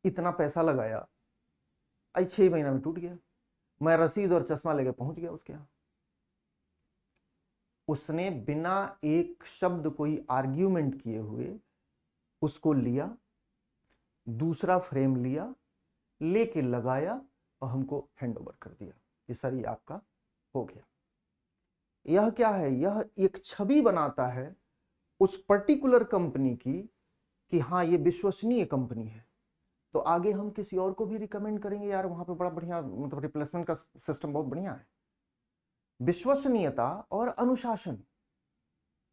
इतना पैसा लगाया, आई 6 महीना में टूट गया। मैं रसीद और चश्मा लेके पहुंच गया उसके यहाँ। उसने बिना एक शब्द कोई आर्ग्यूमेंट किए हुए उसको लिया, दूसरा फ्रेम लिया, लेके लगाया और हमको हैंड ओवर कर दिया कि सर ये आपका हो गया। यह क्या है? यह एक छवि बनाता है उस पर्टिकुलर कंपनी की कि हाँ ये विश्वसनीय कंपनी है। तो आगे हम किसी और को भी रिकमेंड करेंगे, यार वहां पे बड़ा बढ़िया मतलब रिप्लेसमेंट का सिस्टम बहुत बढ़िया है। विश्वसनीयता और अनुशासन,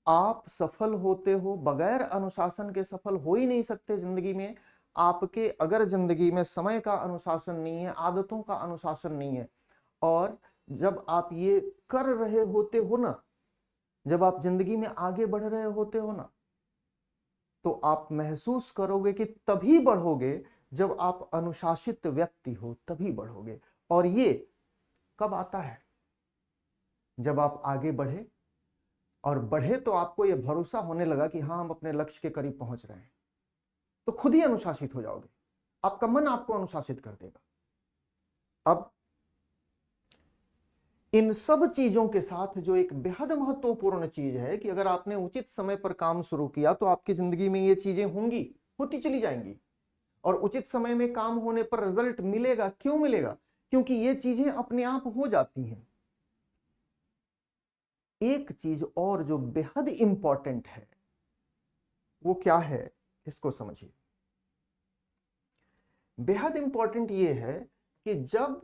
आप सफल होते हो, बगैर अनुशासन के सफल हो ही नहीं सकते जिंदगी में। आपके अगर जिंदगी में समय का अनुशासन नहीं है, आदतों का अनुशासन नहीं है, और जब आप ये कर रहे होते हो ना, जब आप जिंदगी में आगे बढ़ रहे होते हो ना, तो आप महसूस करोगे कि तभी बढ़ोगे जब आप अनुशासित व्यक्ति हो, तभी बढ़ोगे। और ये कब आता है? जब आप आगे बढ़े, और बढ़े तो आपको यह भरोसा होने लगा कि हाँ हम अपने लक्ष्य के करीब पहुंच रहे हैं, तो खुद ही अनुशासित हो जाओगे। आपका मन आपको अनुशासित कर देगा। अब इन सब चीजों के साथ जो एक बेहद महत्वपूर्ण चीज है कि अगर आपने उचित समय पर काम शुरू किया तो आपकी जिंदगी में ये चीजें होंगी, होती चली जाएंगी, और उचित समय में काम होने पर रिजल्ट मिलेगा। क्यों मिलेगा? क्योंकि ये चीजें अपने आप हो जाती हैं। एक चीज और जो बेहद इंपॉर्टेंट है वो क्या है, इसको समझिए। बेहद इंपॉर्टेंट ये है कि जब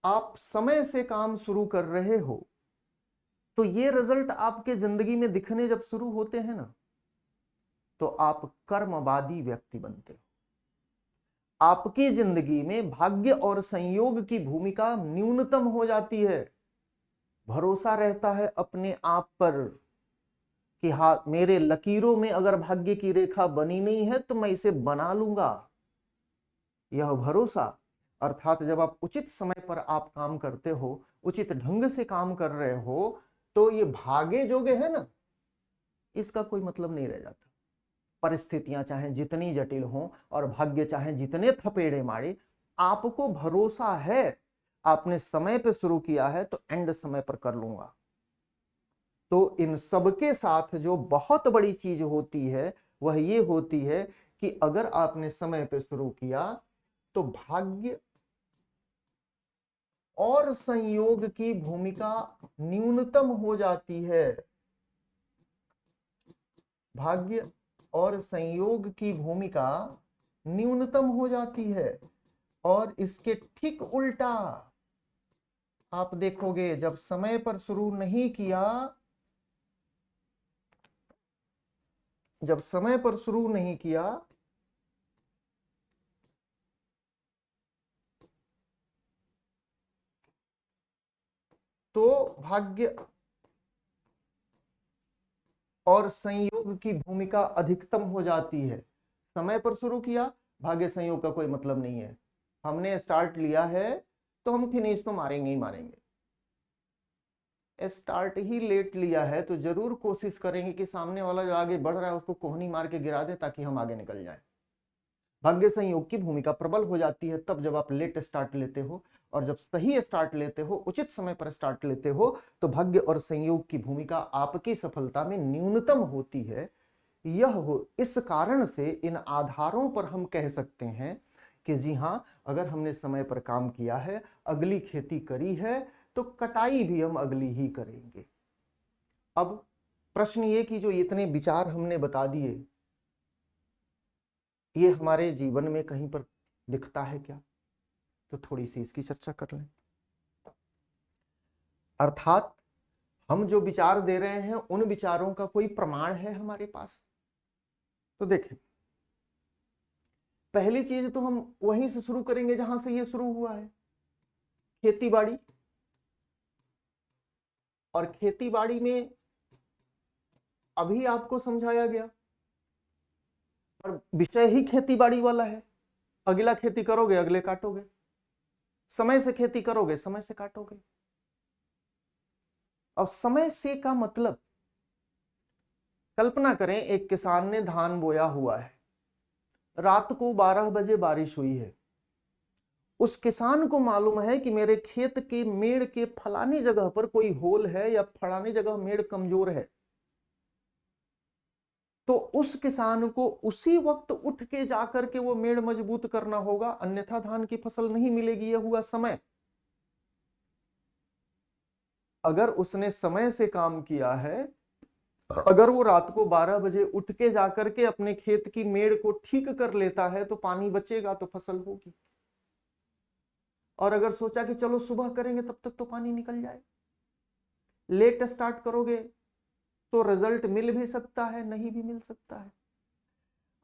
आप समय से काम शुरू कर रहे हो तो ये रिजल्ट आपके जिंदगी में दिखने जब शुरू होते हैं ना, तो आप कर्मवादी व्यक्ति बनते हो। आपकी जिंदगी में भाग्य और संयोग की भूमिका न्यूनतम हो जाती है। भरोसा रहता है अपने आप पर कि हाँ मेरे लकीरों में अगर भाग्य की रेखा बनी नहीं है तो मैं इसे बना लूंगा। यह भरोसा, अर्थात जब आप उचित समय पर आप काम करते हो, उचित ढंग से काम कर रहे हो, तो ये भागे जोगे है ना, इसका कोई मतलब नहीं रह जाता। परिस्थितियां चाहे जितनी जटिल हों और भाग्य चाहे जितने थपेड़े मारे, आपको भरोसा है, आपने समय पे शुरू किया है तो एंड समय पर कर लूंगा। तो इन सबके साथ जो बहुत बड़ी चीज होती है वह ये होती है कि अगर आपने समय पे शुरू किया तो भाग्य और संयोग की भूमिका न्यूनतम हो जाती है। भाग्य और संयोग की भूमिका न्यूनतम हो जाती है। और इसके ठीक उल्टा आप देखोगे, जब समय पर शुरू नहीं किया, जब समय पर शुरू नहीं किया तो भाग्य और संयोग की भूमिका अधिकतम हो जाती है। समय पर शुरू किया, भाग्य संयोग का कोई मतलब नहीं है। हमने स्टार्ट लिया है तो हम फिनिश तो मारेंगे ही मारेंगे। स्टार्ट ही लेट लिया है तो जरूर कोशिश करेंगे कि सामने वाला जो आगे बढ़ रहा है उसको कोहनी मार के गिरा दे ताकि हम आगे निकल जाएं। भाग्य संयोग की भूमिका प्रबल हो जाती है तब जब आप लेट स्टार्ट लेते हो, और जब सही स्टार्ट लेते हो, उचित समय पर स्टार्ट लेते हो, तो भाग्य और संयोग की भूमिका आपकी सफलता में न्यूनतम होती है। यह हो, इस कारण से इन आधारों पर हम कह सकते हैं कि जी हां, अगर हमने समय पर काम किया है, अगली खेती करी है, तो कटाई भी हम अगली ही करेंगे। अब प्रश्न ये कि जो इतने विचार हमने बता दिए, ये हमारे जीवन में कहीं पर दिखता है क्या? तो थोड़ी सी इसकी चर्चा कर लें। अर्थात हम जो विचार दे रहे हैं उन विचारों का कोई प्रमाण है हमारे पास? तो देखें, पहली चीज तो हम वहीं से शुरू करेंगे जहां से ये शुरू हुआ है, खेतीबाड़ी। और खेतीबाड़ी में अभी आपको समझाया गया, और विषय ही खेतीबाड़ी वाला है। अगला खेती करोगे अगले काटोगे, समय से खेती करोगे समय से काटोगे। अब समय से का मतलब, कल्पना करें एक किसान ने धान बोया हुआ है, रात को 12 बजे बारिश हुई है, उस किसान को मालूम है कि मेरे खेत के मेड़ के फलानी जगह पर कोई होल है या फलानी जगह मेड़ कमजोर है, तो उस किसान को उसी वक्त उठ के जाकर के वो मेड़ मजबूत करना होगा, अन्यथा धान की फसल नहीं मिलेगी। यह हुआ समय। अगर उसने समय से काम किया है, अगर वो रात को 12 बजे उठ के जाकर के अपने खेत की मेड़ को ठीक कर लेता है तो पानी बचेगा, तो फसल होगी। और अगर सोचा कि चलो सुबह करेंगे तब तक तो पानी निकल जाए, लेट स्टार्ट करोगे तो रिजल्ट मिल भी सकता है, नहीं भी मिल सकता है।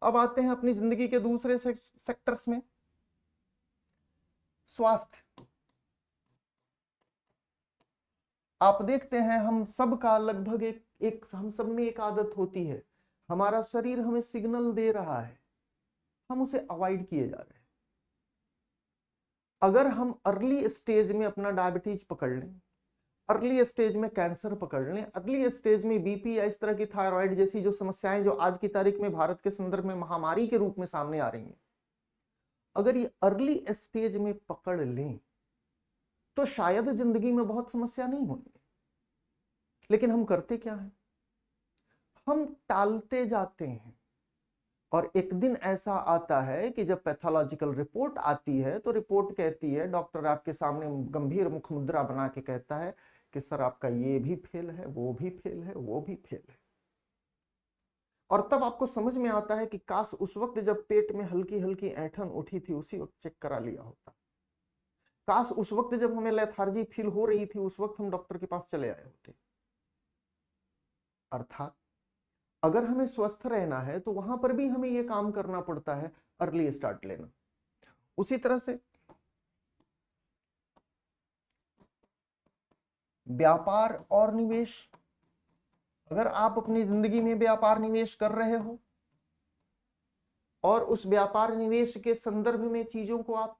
अब आते हैं अपनी जिंदगी के दूसरे सेक्टर्स में, स्वास्थ्य। आप देखते हैं हम सब का लगभग एक हम सब में एक आदत होती है, हमारा शरीर हमें सिग्नल दे रहा है, हम उसे अवॉइड किए जा रहे हैं। अगर हम अर्ली स्टेज में अपना डायबिटीज पकड़ लें, अर्ली स्टेज में कैंसर पकड़ लें, अर्ली स्टेज में बीपी या इस तरह की थायराइड जैसी जो समस्याएं जो आज की तारीख में भारत के संदर्भ में महामारी के रूप में सामने आ रही हैं, अगर ये अर्ली स्टेज में पकड़ लें तो शायद जिंदगी में बहुत समस्या नहीं होगी। लेकिन हम करते क्या है, हम टालते जाते हैं। और एक दिन ऐसा आता है कि जब पैथोलॉजिकल रिपोर्ट आती है तो रिपोर्ट कहती है, डॉक्टर आपके सामने गंभीर मुख मुद्रा बना के कहता है कि सर आपका ये भी फेल है, वो भी फेल है, वो भी फेल है। और तब आपको समझ में आता है कि काश उस वक्त जब पेट में हल्की हल्की ऐंठन उठी थी उसी वक्त चेक करा लिया होता। काश उस वक्त जब हमें लेथार्जी फील हो रही थी उस वक्त हम डॉक्टर के पास चले आए होते। अर्थात अगर हमें स्वस्थ रहना है तो वहां पर भी हमें यह काम करना पड़ता है, अर्ली स्टार्ट लेना। उसी तरह से व्यापार और निवेश। अगर आप अपनी जिंदगी में व्यापार निवेश कर रहे हो और उस व्यापार निवेश के संदर्भ में चीजों को आप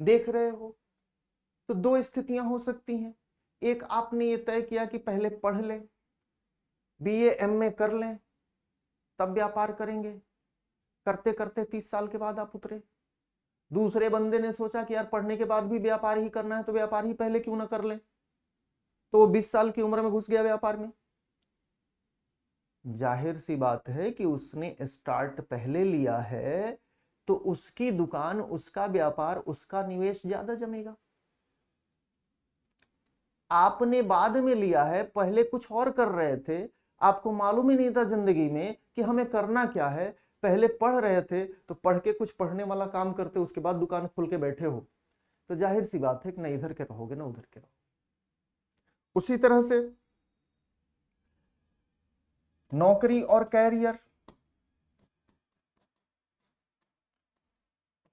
देख रहे हो तो दो स्थितियां हो सकती हैं। एक, आपने ये तय किया कि पहले पढ़ लें, बीए एमए कर लें, तब व्यापार करेंगे। करते करते 30 साल के बाद आप उतरे। दूसरे बंदे ने सोचा कि यार पढ़ने के बाद भी व्यापार ही करना है तो व्यापार ही पहले क्यों ना कर लें, तो वो 20 साल की उम्र में घुस गया व्यापार में। जाहिर सी बात है कि उसने स्टार्ट पहले लिया है तो उसकी दुकान, उसका व्यापार, उसका निवेश ज्यादा जमेगा। आपने बाद में लिया है, पहले कुछ और कर रहे थे, आपको मालूम ही नहीं था जिंदगी में कि हमें करना क्या है। पहले पढ़ रहे थे तो पढ़ के कुछ पढ़ने वाला काम करते, उसके बाद दुकान खोल के बैठे हो, तो जाहिर सी बात है कि ना इधर के रहोगे ना उधर के रहोगे। उसी तरह से नौकरी और कैरियर।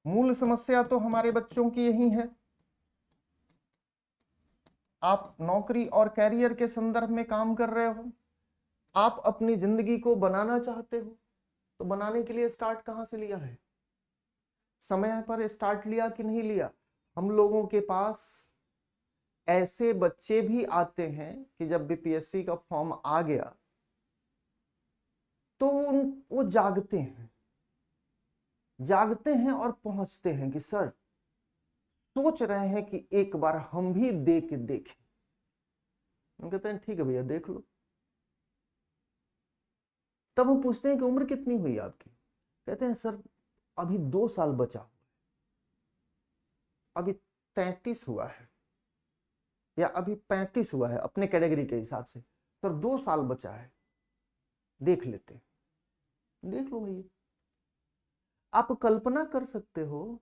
मूल समस्या तो हमारे बच्चों की यही है। आप नौकरी और कैरियर के संदर्भ में काम कर रहे हो, आप अपनी जिंदगी को बनाना चाहते हो, तो बनाने के लिए स्टार्ट कहां से लिया है, समय पर स्टार्ट लिया कि नहीं लिया। हम लोगों के पास ऐसे बच्चे भी आते हैं कि जब बीपीएससी का फॉर्म आ गया तो वो जागते हैं और पहुंचते हैं कि सर सोच रहे हैं कि एक बार हम भी देखें। हम कहते हैं ठीक है भैया देख लो। तब हम पूछते हैं कि उम्र कितनी हुई आपकी, कहते हैं सर अभी 2 साल बचा हुआ है, अभी 33 हुआ है या अभी 35 हुआ है अपने कैटेगरी के हिसाब से, सर 2 साल बचा है, देख लेते हैं। देख लो भैया, आप कल्पना कर सकते हो,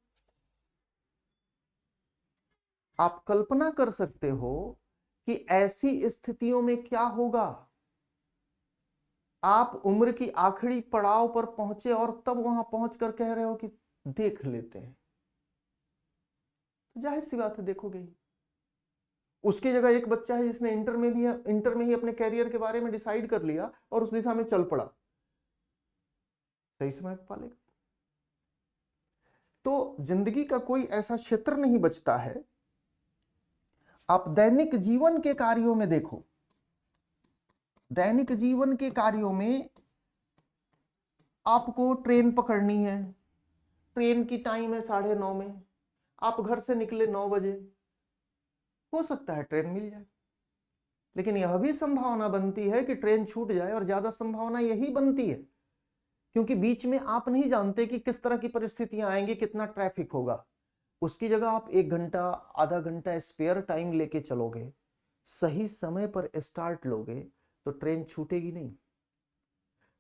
आप कल्पना कर सकते हो कि ऐसी स्थितियों में क्या होगा। आप उम्र की आखिरी पड़ाव पर पहुंचे और तब वहां पहुंचकर कह रहे हो कि देख लेते हैं, तो जाहिर सी बात है देखोगे ही। उसकी जगह एक बच्चा है जिसने इंटर में ही अपने कैरियर के बारे में डिसाइड कर लिया और उस दिशा में चल पड़ा, सही समय पालेगा। तो जिंदगी का कोई ऐसा क्षेत्र नहीं बचता है। आप दैनिक जीवन के कार्यों में देखो, दैनिक जीवन के कार्यों में आपको ट्रेन पकड़नी है, ट्रेन की टाइम है 9:30 में, आप घर से निकले 9 बजे, हो सकता है ट्रेन मिल जाए, लेकिन यह भी संभावना बनती है कि ट्रेन छूट जाए, और ज्यादा संभावना यही बनती है क्योंकि बीच में आप नहीं जानते कि किस तरह की परिस्थितियां आएंगी, कितना ट्रैफिक होगा। उसकी जगह आप 1 घंटा, आधा घंटा स्पेयर टाइम लेके चलोगे, सही समय पर स्टार्ट लोगे, तो ट्रेन छूटेगी नहीं।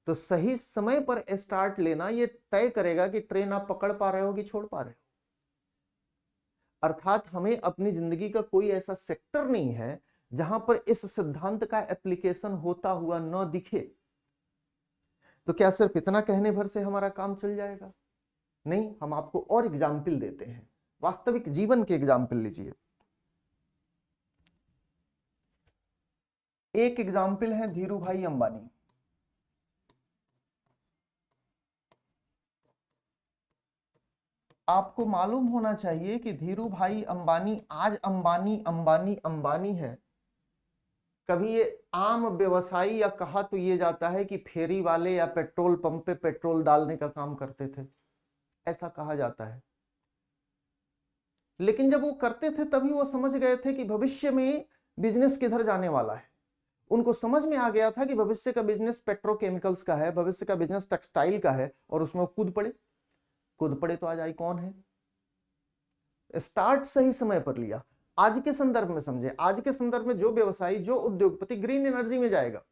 तो सही समय पर स्टार्ट लेना यह तय करेगा कि ट्रेन आप पकड़ पा रहे हो कि छोड़ पा रहे हो। अर्थात हमें अपनी जिंदगी का कोई ऐसा सेक्टर नहीं है जहां पर इस सिद्धांत का एप्लीकेशन होता हुआ न दिखे। तो क्या सिर्फ इतना कहने भर से हमारा काम चल जाएगा? नहीं, हम आपको और एग्जाम्पल देते हैं, वास्तविक जीवन के एग्जाम्पल लीजिए। एक एग्जाम्पल है धीरू भाई अंबानी। आपको मालूम होना चाहिए कि धीरू भाई अंबानी आज अंबानी अंबानी अंबानी है। कभी ये आम व्यवसायी, या कहा तो ये जाता है कि फेरी वाले या पेट्रोल पंप पे पेट्रोल डालने का काम करते थे, ऐसा कहा जाता है। लेकिन जब वो करते थे तभी वो समझ गए थे कि भविष्य में बिजनेस किधर जाने वाला है। उनको समझ में आ गया था कि भविष्य का बिजनेस पेट्रोकेमिकल्स का है, भविष्य का बिजनेस टेक्सटाइल का है, और उसमें वो कूद पड़े तो आज आईकॉन है। स्टार्ट सही समय पर लिया। आज के संदर्भ में समझे, आज के संदर्भ में जो व्यवसायी, जो उद्योगपति ग्रीन एनर्जी में जाएगा,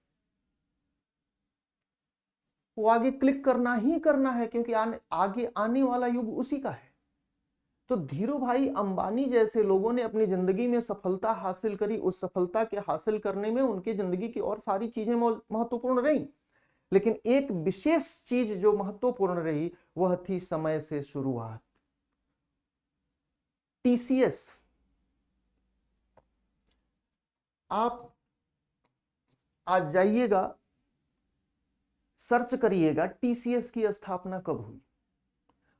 वो आगे क्लिक करना ही करना है, क्योंकि आगे आने वाला युग उसी का है। तो धीरू भाई अंबानी जैसे लोगों ने अपनी जिंदगी में सफलता हासिल करी, उस सफलता के हासिल करने में उनकी जिंदगी की और सारी चीजें महत्वपूर्ण रही, लेकिन एक विशेष चीज जो महत्वपूर्ण रही वह थी समय से शुरुआत। टीसीएस, आप आज जाइएगा, सर्च करिएगा टीसीएस की स्थापना कब हुई,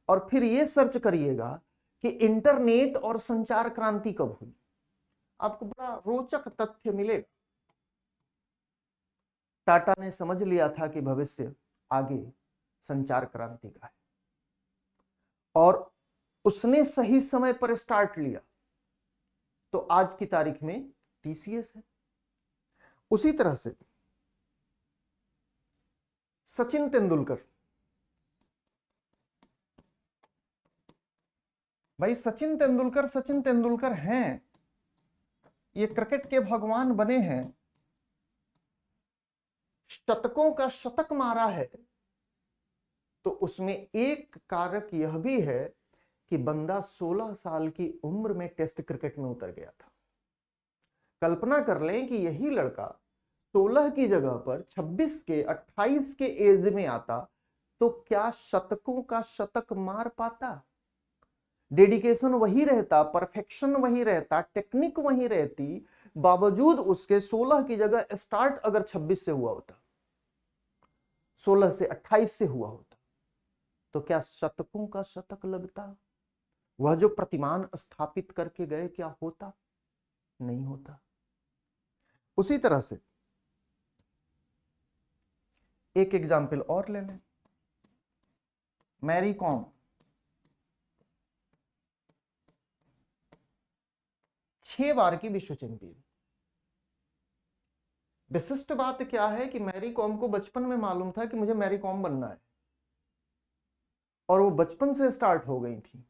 और फिर यह सर्च करिएगा कि इंटरनेट और संचार क्रांति कब हुई। आपको बड़ा रोचक तथ्य मिलेगा। टाटा ने समझ लिया था कि भविष्य आगे संचार क्रांति का है, और उसने सही समय पर स्टार्ट लिया, तो आज की तारीख में टीसीएस है। उसी तरह से सचिन तेंदुलकर, भाई सचिन तेंदुलकर हैं, ये क्रिकेट के भगवान बने हैं, शतकों का शतक मारा है। तो उसमें एक कारक यह भी है कि बंदा 16 साल की उम्र में टेस्ट क्रिकेट में उतर गया था। कल्पना कर लें कि यही लड़का 16 की जगह पर 26 के 28 के एज में आता, तो क्या शतकों का शतक मार पाता? डेडिकेशन वही रहता, परफेक्शन वही रहता, टेक्निक वही रहती, बावजूद उसके 16 की जगह स्टार्ट अगर 26 से हुआ होता, 16 से 28 से हुआ होता, तो क्या शतकों का शतक लगता? वह जो प्रतिमान स्थापित करके गए, क्या होता? नहीं होता। उसी तरह से एक एग्जाम्पल और ले लें, मैरी कॉम। 6 बार की विश्व चैंपियन। विशिष्ट बात क्या है कि मैरी कॉम को बचपन में मालूम था कि मुझे मैरी कॉम बनना है, और वो बचपन से स्टार्ट हो गई थी,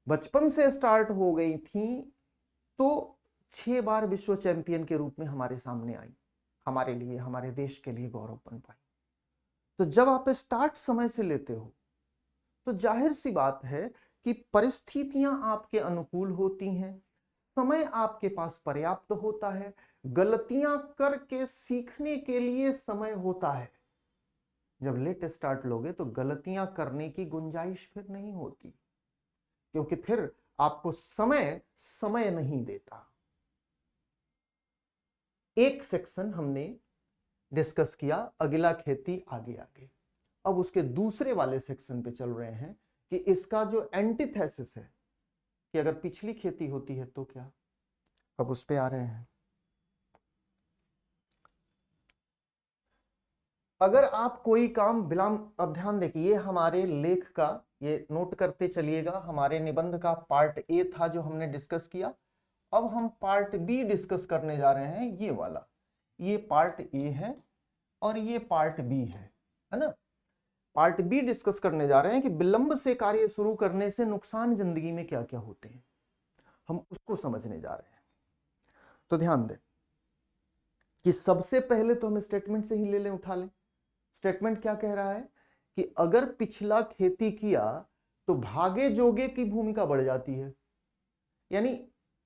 बचपन से स्टार्ट हो गई थी, तो 6 बार विश्व चैंपियन के रूप में हमारे सामने आई, हमारे लिए, हमारे देश के लिए गौरव बन पाई। तो जब आप स्टार्ट समय से लेते हो, तो जाहिर सी बात है कि परिस्थितियां आपके अनुकूल होती हैं, समय आपके पास पर्याप्त होता है, गलतियां करके सीखने के लिए समय होता है। जब लेट स्टार्ट लोगे तो गलतियां करने की गुंजाइश फिर नहीं होती, क्योंकि फिर आपको समय नहीं देता। एक सेक्शन हमने डिस्कस किया, अगला खेती आगे आगे। अब उसके दूसरे वाले सेक्शन पे चल रहे हैं कि इसका जो एंटीथेसिस है, कि अगर पिछली खेती होती है तो क्या। अब उस पे आ रहे हैं। अगर आप कोई काम विलंब, अब ध्यान देखिए, ये हमारे लेख का, ये नोट करते चलिएगा, हमारे निबंध का पार्ट ए था जो हमने डिस्कस किया। अब हम पार्ट बी डिस्कस करने जा रहे हैं, ये वाला। ये पार्ट ए है और ये पार्ट बी है ना। पार्ट बी डिस्कस करने जा रहे हैं कि विलंब से कार्य शुरू करने से नुकसान जिंदगी में क्या क्या होते हैं, हम उसको समझने जा रहे हैं। तो ध्यान दें कि सबसे पहले तो हम स्टेटमेंट से ही ले लें, उठा लें। स्टेटमेंट क्या कह रहा है कि अगर पिछला खेती किया तो भागे जोगे की भूमिका बढ़ जाती है। यानी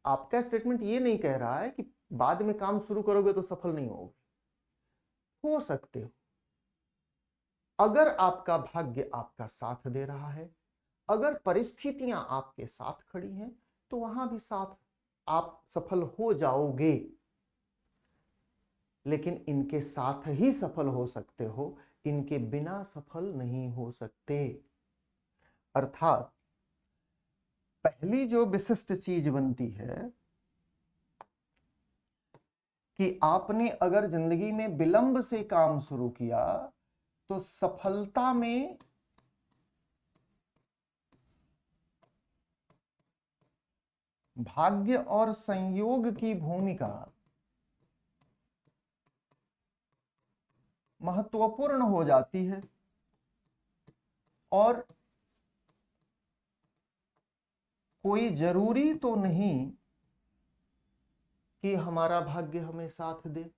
आपका स्टेटमेंट ये नहीं कह रहा है कि बाद में काम शुरू करोगे तो सफल नहीं होगे, हो सकते हो। अगर आपका भाग्य आपका साथ दे रहा है, अगर परिस्थितियां आपके साथ खड़ी हैं, तो वहां भी साथ आप सफल हो जाओगे। लेकिन इनके साथ ही सफल हो सकते हो, इनके बिना सफल नहीं हो सकते। अर्थात पहली जो विशिष्ट चीज बनती है कि आपने अगर जिंदगी में विलंब से काम शुरू किया तो सफलता में भाग्य और संयोग की भूमिका महत्वपूर्ण हो जाती है। और कोई जरूरी तो नहीं कि हमारा भाग्य हमें साथ दे।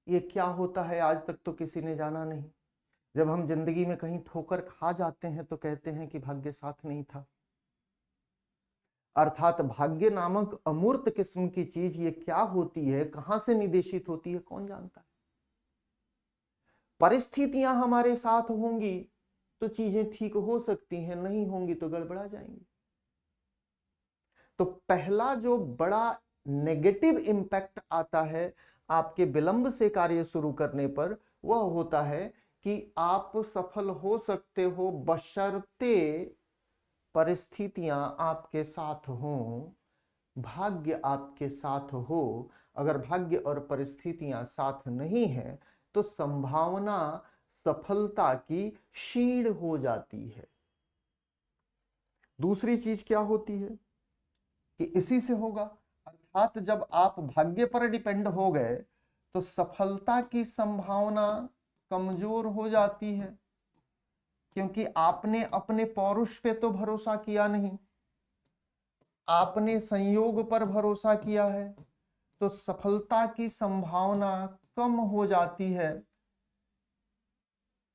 ये क्या होता है आज तक तो किसी ने जाना नहीं। जब हम जिंदगी में कहीं ठोकर खा जाते हैं तो कहते हैं कि भाग्य साथ नहीं था। अर्थात भाग्य नामक अमूर्त किस्म की चीज ये क्या होती है, कहां से निदेशित होती है, कौन जानता है। परिस्थितियां हमारे साथ होंगी तो चीजें ठीक हो सकती हैं, नहीं होंगी तो गड़बड़ा जाएंगी। तो पहला जो बड़ा नेगेटिव इंपैक्ट आता है आपके विलंब से कार्य शुरू करने पर, वह होता है कि आप सफल हो सकते हो बशर्ते परिस्थितियां आपके साथ हों, भाग्य आपके साथ हो। अगर भाग्य और परिस्थितियां साथ नहीं है तो संभावना सफलता की क्षीण हो जाती है। दूसरी चीज क्या होती है कि इसी से होगा, अर्थात जब आप भाग्य पर डिपेंड हो गए तो सफलता की संभावना कमजोर हो जाती है, क्योंकि आपने अपने पौरुष पे तो भरोसा किया नहीं, आपने संयोग पर भरोसा किया है। तो सफलता की संभावना कम हो जाती है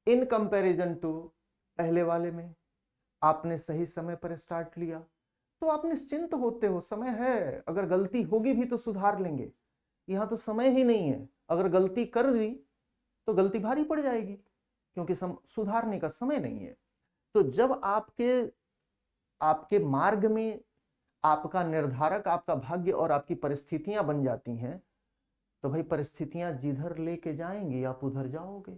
इन कंपैरिजन टू पहले वाले में। आपने सही समय पर स्टार्ट लिया तो आप निश्चिंत होते हो, समय है, अगर गलती होगी भी तो सुधार लेंगे। यहां तो समय ही नहीं है, अगर गलती कर दी तो गलती भारी पड़ जाएगी, क्योंकि सुधारने का समय नहीं है। तो जब आपके मार्ग में आपका निर्धारक आपका भाग्य और आपकी परिस्थितियां बन जाती हैं, तो भाई परिस्थितियां जिधर लेके जाएंगी आप उधर जाओगे।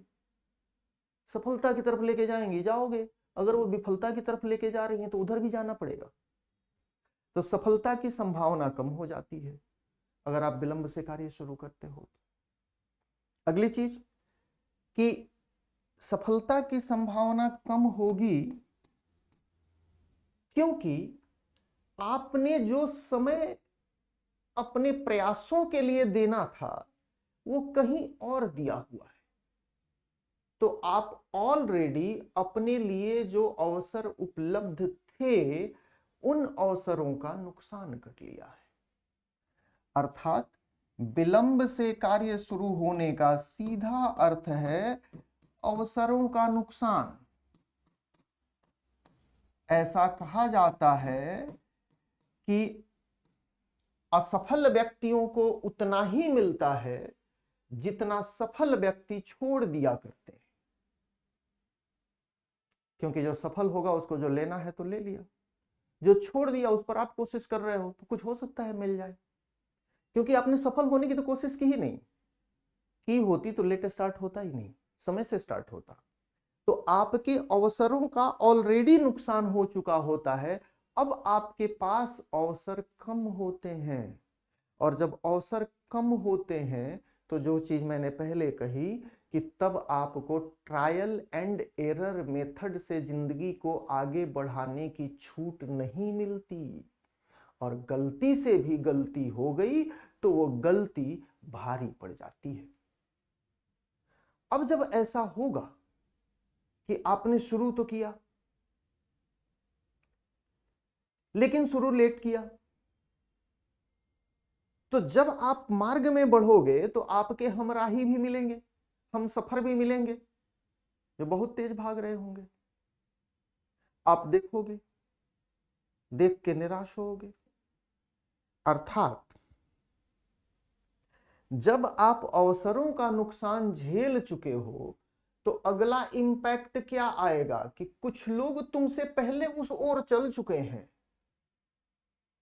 सफलता की तरफ लेके जाएंगी, जाओगे। अगर वो विफलता की तरफ लेके जा रही हैं तो उधर भी जाना पड़ेगा। तो सफलता की संभावना कम हो जाती है अगर आप विलंब से कार्य शुरू करते हो। अगली चीज कि सफलता की संभावना कम होगी क्योंकि आपने जो समय अपने प्रयासों के लिए देना था वो कहीं और दिया हुआ है। तो आप ऑलरेडी अपने लिए जो अवसर उपलब्ध थे उन अवसरों का नुकसान कर लिया है। अर्थात विलंब से कार्य शुरू होने का सीधा अर्थ है अवसरों का नुकसान। ऐसा कहा जाता है कि असफल व्यक्तियों को उतना ही मिलता है जितना सफल व्यक्ति छोड़ दिया करते हैं। क्योंकि जो सफल होगा उसको जो लेना है तो ले लिया, जो छोड़ दिया उस पर आप कोशिश कर रहे हो तो कुछ हो सकता है मिल जाए, क्योंकि आपने सफल होने की तो कोशिश की ही नहीं। की होती तो लेट स्टार्ट होता ही नहीं, समय से स्टार्ट होता। तो आपके अवसरों का ऑलरेडी नुकसान हो चुका होता है, अब आपके पास अवसर कम होते हैं। और जब अवसर कम होते हैं तो जो चीज मैंने पहले कही कि तब आपको ट्रायल एंड एरर मेथड से जिंदगी को आगे बढ़ाने की छूट नहीं मिलती, और गलती से भी गलती हो गई तो वो गलती भारी पड़ जाती है। अब जब ऐसा होगा कि आपने शुरू तो किया लेकिन शुरू लेट किया, तो जब आप मार्ग में बढ़ोगे तो आपके हमराही भी मिलेंगे, हम सफर भी मिलेंगे जो बहुत तेज भाग रहे होंगे। आप देखोगे, देख के निराश होगे। अर्थात जब आप अवसरों का नुकसान झेल चुके हो तो अगला इंपैक्ट क्या आएगा कि कुछ लोग तुमसे पहले उस ओर चल चुके हैं,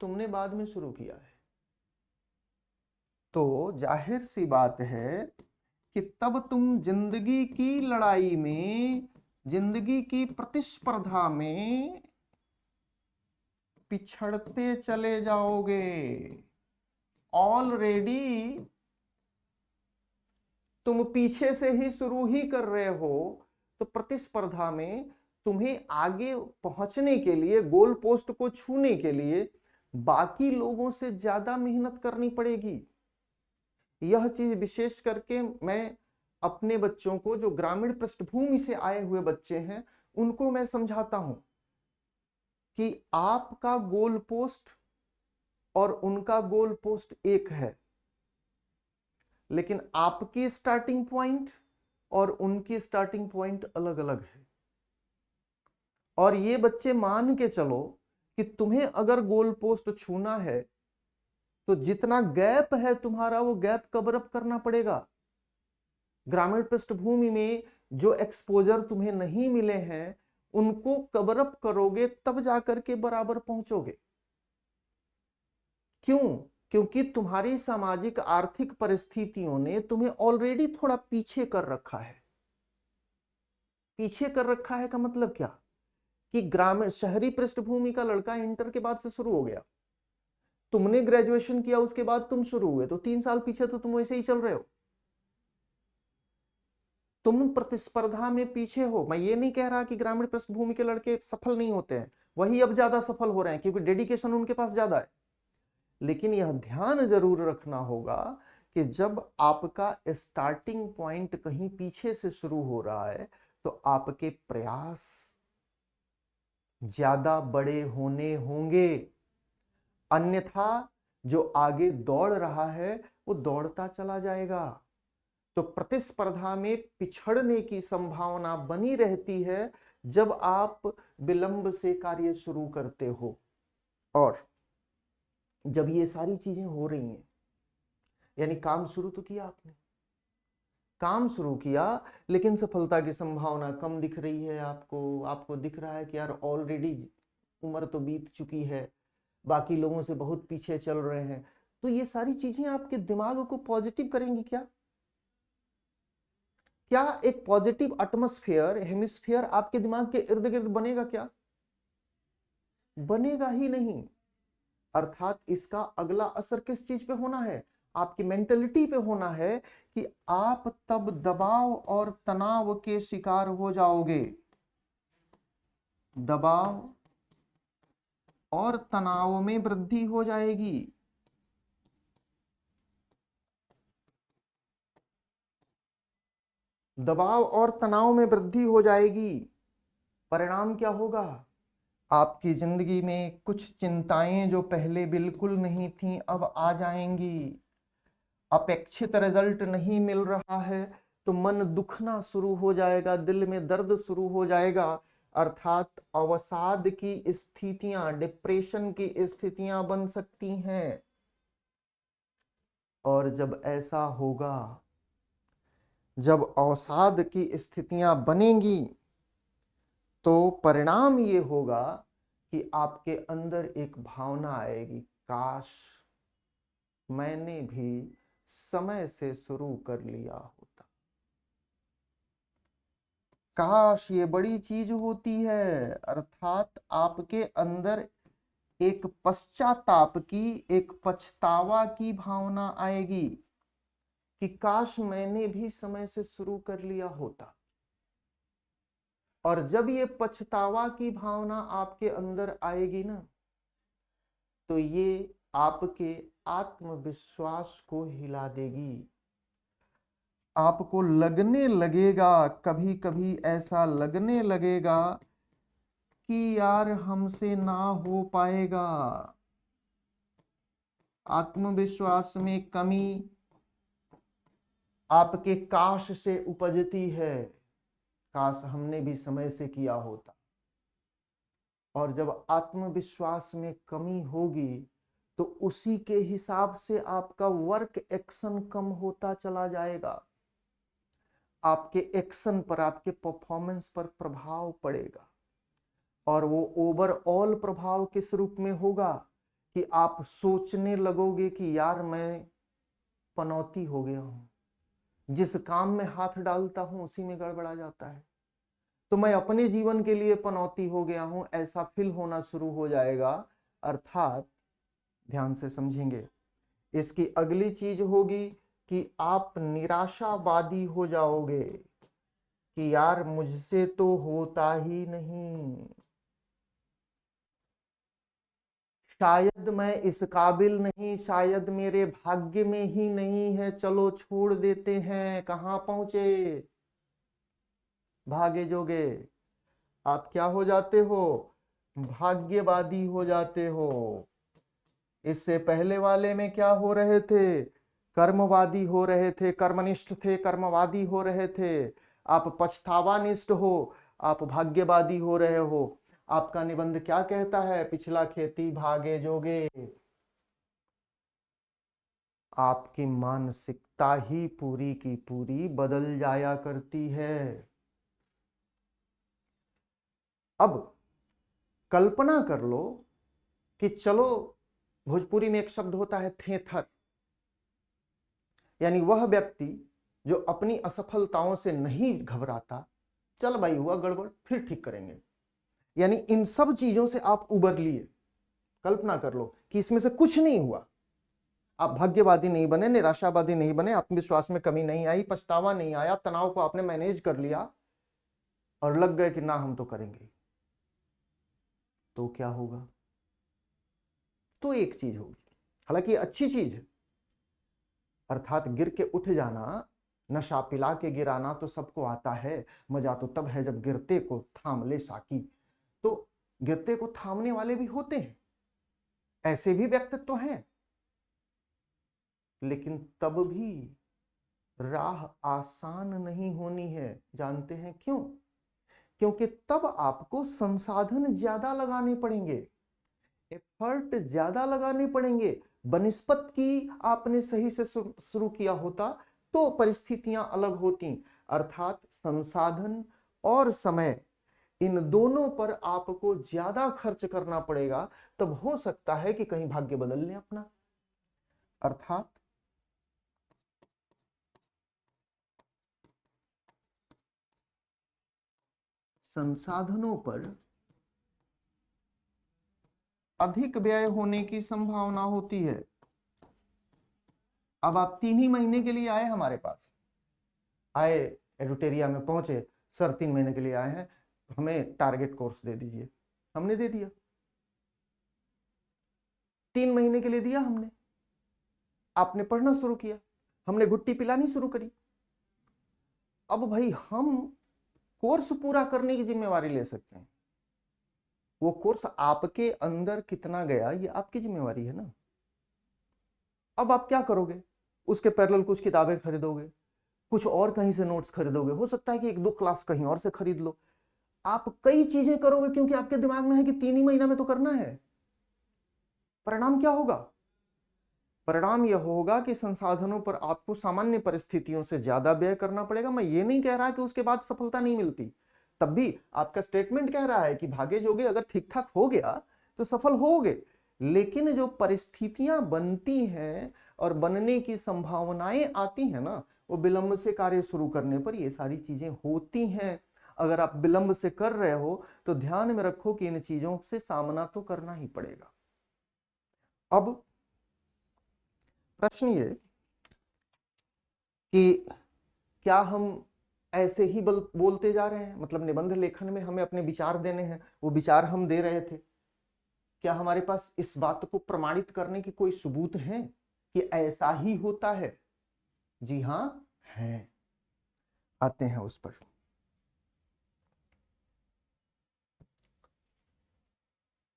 तुमने बाद में शुरू किया है। तो जाहिर सी बात है कि तब तुम जिंदगी की लड़ाई में, जिंदगी की प्रतिस्पर्धा में पिछड़ते चले जाओगे। ऑलरेडी तुम पीछे से ही शुरू ही कर रहे हो, तो प्रतिस्पर्धा में तुम्हें आगे पहुंचने के लिए, गोल पोस्ट को छूने के लिए बाकी लोगों से ज्यादा मेहनत करनी पड़ेगी। यह चीज विशेष करके मैं अपने बच्चों को, जो ग्रामीण पृष्ठभूमि से आए हुए बच्चे हैं, उनको मैं समझाता हूं कि आपका गोल पोस्ट और उनका गोल पोस्ट एक है, लेकिन आपकी स्टार्टिंग पॉइंट और उनकी स्टार्टिंग पॉइंट अलग अलग है। और ये बच्चे मान के चलो कि तुम्हें अगर गोल पोस्ट छूना है तो जितना गैप है तुम्हारा, वो गैप कवर अप करना पड़ेगा। ग्रामीण पृष्ठभूमि में जो एक्सपोजर तुम्हें नहीं मिले हैं उनको कवर अप करोगे, तब जाकर के बराबर पहुंचोगे। क्यों? क्योंकि तुम्हारी सामाजिक आर्थिक परिस्थितियों ने तुम्हें ऑलरेडी थोड़ा पीछे कर रखा है। पीछे कर रखा है का मतलब क्या कि ग्रामीण शहरी पृष्ठभूमि का लड़का इंटर के बाद से शुरू हो गया, तुमने ग्रेजुएशन किया उसके बाद तुम शुरू हुए, तो 3 साल पीछे तो तुम वैसे ही चल रहे हो। तुम प्रतिस्पर्धा में पीछे हो। मैं ये नहीं कह रहा कि ग्रामीण पृष्ठभूमि के लड़के सफल नहीं होते हैं, वही अब ज्यादा सफल हो रहे हैं क्योंकि डेडिकेशन उनके पास ज्यादा है। लेकिन यह ध्यान जरूर रखना होगा कि जब आपका स्टार्टिंग पॉइंट कहीं पीछे से शुरू हो रहा है तो आपके प्रयास ज्यादा बड़े होने होंगे, अन्यथा जो आगे दौड़ रहा है वो दौड़ता चला जाएगा। तो प्रतिस्पर्धा में पिछड़ने की संभावना बनी रहती है जब आप विलंब से कार्य शुरू करते हो। और जब ये सारी चीजें हो रही हैं, यानी काम शुरू तो किया आपने, काम शुरू किया लेकिन सफलता की संभावना कम दिख रही है आपको दिख रहा है कि यार ऑलरेडी उम्र तो बीत चुकी है, बाकी लोगों से बहुत पीछे चल रहे हैं। तो ये सारी चीजें आपके दिमाग को पॉजिटिव करेंगी क्या? क्या एक पॉजिटिव एटमॉस्फेयर, हेमिस्फीयर आपके दिमाग के इर्द गिर्द बनेगा क्या? बनेगा ही नहीं। अर्थात इसका अगला असर किस चीज पे होना है? आपकी मेंटलिटी पे होना है कि आप तब दबाव और तनाव के शिकार हो जाओगे। दबाव और तनाव में वृद्धि हो जाएगी। दबाव और तनाव में वृद्धि हो जाएगी। परिणाम क्या होगा? आपकी जिंदगी में कुछ चिंताएं जो पहले बिल्कुल नहीं थी अब आ जाएंगी। अपेक्षित रिजल्ट नहीं मिल रहा है तो मन दुखना शुरू हो जाएगा, दिल में दर्द शुरू हो जाएगा। अर्थात अवसाद की स्थितियां, डिप्रेशन की स्थितियां बन सकती हैं। और जब ऐसा होगा, जब अवसाद की स्थितियां बनेंगी, तो परिणाम ये होगा कि आपके अंदर एक भावना आएगी, काश मैंने भी समय से शुरू कर लिया होता, काश ये बड़ी चीज होती है। अर्थात आपके अंदर एक पश्चाताप की, एक पछतावा की भावना आएगी कि काश मैंने भी समय से शुरू कर लिया होता। और जब ये पछतावा की भावना आपके अंदर आएगी ना, तो ये आपके आत्मविश्वास को हिला देगी। आपको लगने लगेगा, कभी कभी ऐसा लगने लगेगा कि यार हमसे ना हो पाएगा। आत्मविश्वास में कमी आपके काश से उपजती है, काश हमने भी समय से किया होता। और जब आत्मविश्वास में कमी होगी तो उसी के हिसाब से आपका वर्क एक्शन कम होता चला जाएगा। आपके एक्शन पर, आपके परफॉर्मेंस पर प्रभाव पड़ेगा। और वो ओवरऑल प्रभाव किस रूप में होगा कि आप सोचने लगोगे कि यार मैं पनौती हो गया हूं, जिस काम में हाथ डालता हूं उसी में गड़बड़ा जाता है, तो मैं अपने जीवन के लिए पनौती हो गया हूं, ऐसा फील होना शुरू हो जाएगा। अर्थात ध्यान से समझेंगे, इसकी अगली चीज होगी कि आप निराशावादी हो जाओगे कि यार मुझसे तो होता ही नहीं, शायद मैं इस काबिल नहीं, शायद मेरे भाग्य में ही नहीं है, चलो छोड़ देते हैं। कहां पहुंचे? भागे जोगे। आप क्या हो जाते हो? भाग्यवादी हो जाते हो। इससे पहले वाले में क्या हो रहे थे? कर्मवादी हो रहे थे, कर्मनिष्ठ थे, कर्मवादी हो रहे थे। आप पछतावानिष्ठ हो, आप भाग्यवादी हो रहे हो। आपका निबंध क्या कहता है? पिछला खेती भागे जोगे। आपकी मानसिकता ही पूरी की पूरी बदल जाया करती है। अब कल्पना कर लो कि चलो, भोजपुरी में एक शब्द होता है थेथर, यानी वह व्यक्ति जो अपनी असफलताओं से नहीं घबराता। चल भाई हुआ गड़बड़, फिर ठीक करेंगे। यानी इन सब चीजों से आप उबर लिए। कल्पना कर लो कि इसमें से कुछ नहीं हुआ, आप भाग्यवादी नहीं बने, निराशावादी नहीं बने, आत्मविश्वास में कमी नहीं आई, पछतावा नहीं आया, तनाव को आपने मैनेज कर लिया और लग गए कि ना हम तो करेंगे। तो क्या होगा? तो एक चीज होगी, हालांकि अच्छी चीज है, अर्थात गिर के उठ जाना, नशा पिला के गिराना तो सबको आता है। मजा तो तब है जब गिरते को थाम ले साकी। तो गिरते को थामने वाले भी होते हैं, ऐसे भी व्यक्तित्व हैं, लेकिन तब भी राह आसान नहीं होनी है। जानते हैं क्यों? क्योंकि तब आपको संसाधन ज्यादा लगाने पड़ेंगे, एफर्ट ज्यादा लगाने पड़ेंगे। बनिस्पत की आपने सही से शुरू किया होता तो परिस्थितियां अलग होती। अर्थात संसाधन और समय, इन दोनों पर आपको ज्यादा खर्च करना पड़ेगा। तब हो सकता है कि कहीं भाग्य बदल लें अपना। अर्थात संसाधनों पर अधिक व्यय होने की संभावना होती है। अब आप 3 ही महीने के लिए आए, हमारे पास आए, एडुटेरिया में पहुंचे, सर 3 महीने के लिए आए हैं, हमें टारगेट कोर्स दे दीजिए। हमने दे दिया, 3 महीने के लिए दिया हमने। आपने पढ़ना शुरू किया, हमने घुट्टी पिलानी शुरू करी। अब भाई हम कोर्स पूरा करने की जिम्मेवारी ले सकते हैं, वो कोर्स आपके अंदर कितना गया ये आपकी जिम्मेवारी है ना। अब आप क्या करोगे? उसके पैरेलल कुछ किताबें खरीदोगे, कुछ और कहीं से नोट्स खरीदोगे, हो सकता है कि 1-2 क्लास कहीं और से खरीद लो। आप कई चीजें करोगे क्योंकि आपके दिमाग में है कि 3 ही महीना में तो करना है। परिणाम क्या होगा? परिणाम यह होगा कि संसाधनों पर आपको सामान्य परिस्थितियों से ज्यादा व्यय करना पड़ेगा। मैं ये नहीं कह रहा कि उसके बाद सफलता नहीं मिलती, तब भी आपका स्टेटमेंट कह रहा है कि भागे जोगे अगर ठीक ठाक हो गया तो सफल होगे। लेकिन जो परिस्थितियां बनती हैं और बनने की संभावनाएं आती हैं ना, वो विलंब से कार्य शुरू करने पर ये सारी चीजें होती हैं। अगर आप विलंब से कर रहे हो तो ध्यान में रखो कि इन चीजों से सामना तो करना ही पड़ेगा। अब प्रश्न ये कि क्या हम ऐसे ही बोलते जा रहे हैं, मतलब निबंध लेखन में हमें अपने विचार देने हैं, वो विचार हम दे रहे थे, क्या हमारे पास इस बात को प्रमाणित करने की कोई सबूत है कि ऐसा ही होता है? जी हां है। आते हैं उस पर।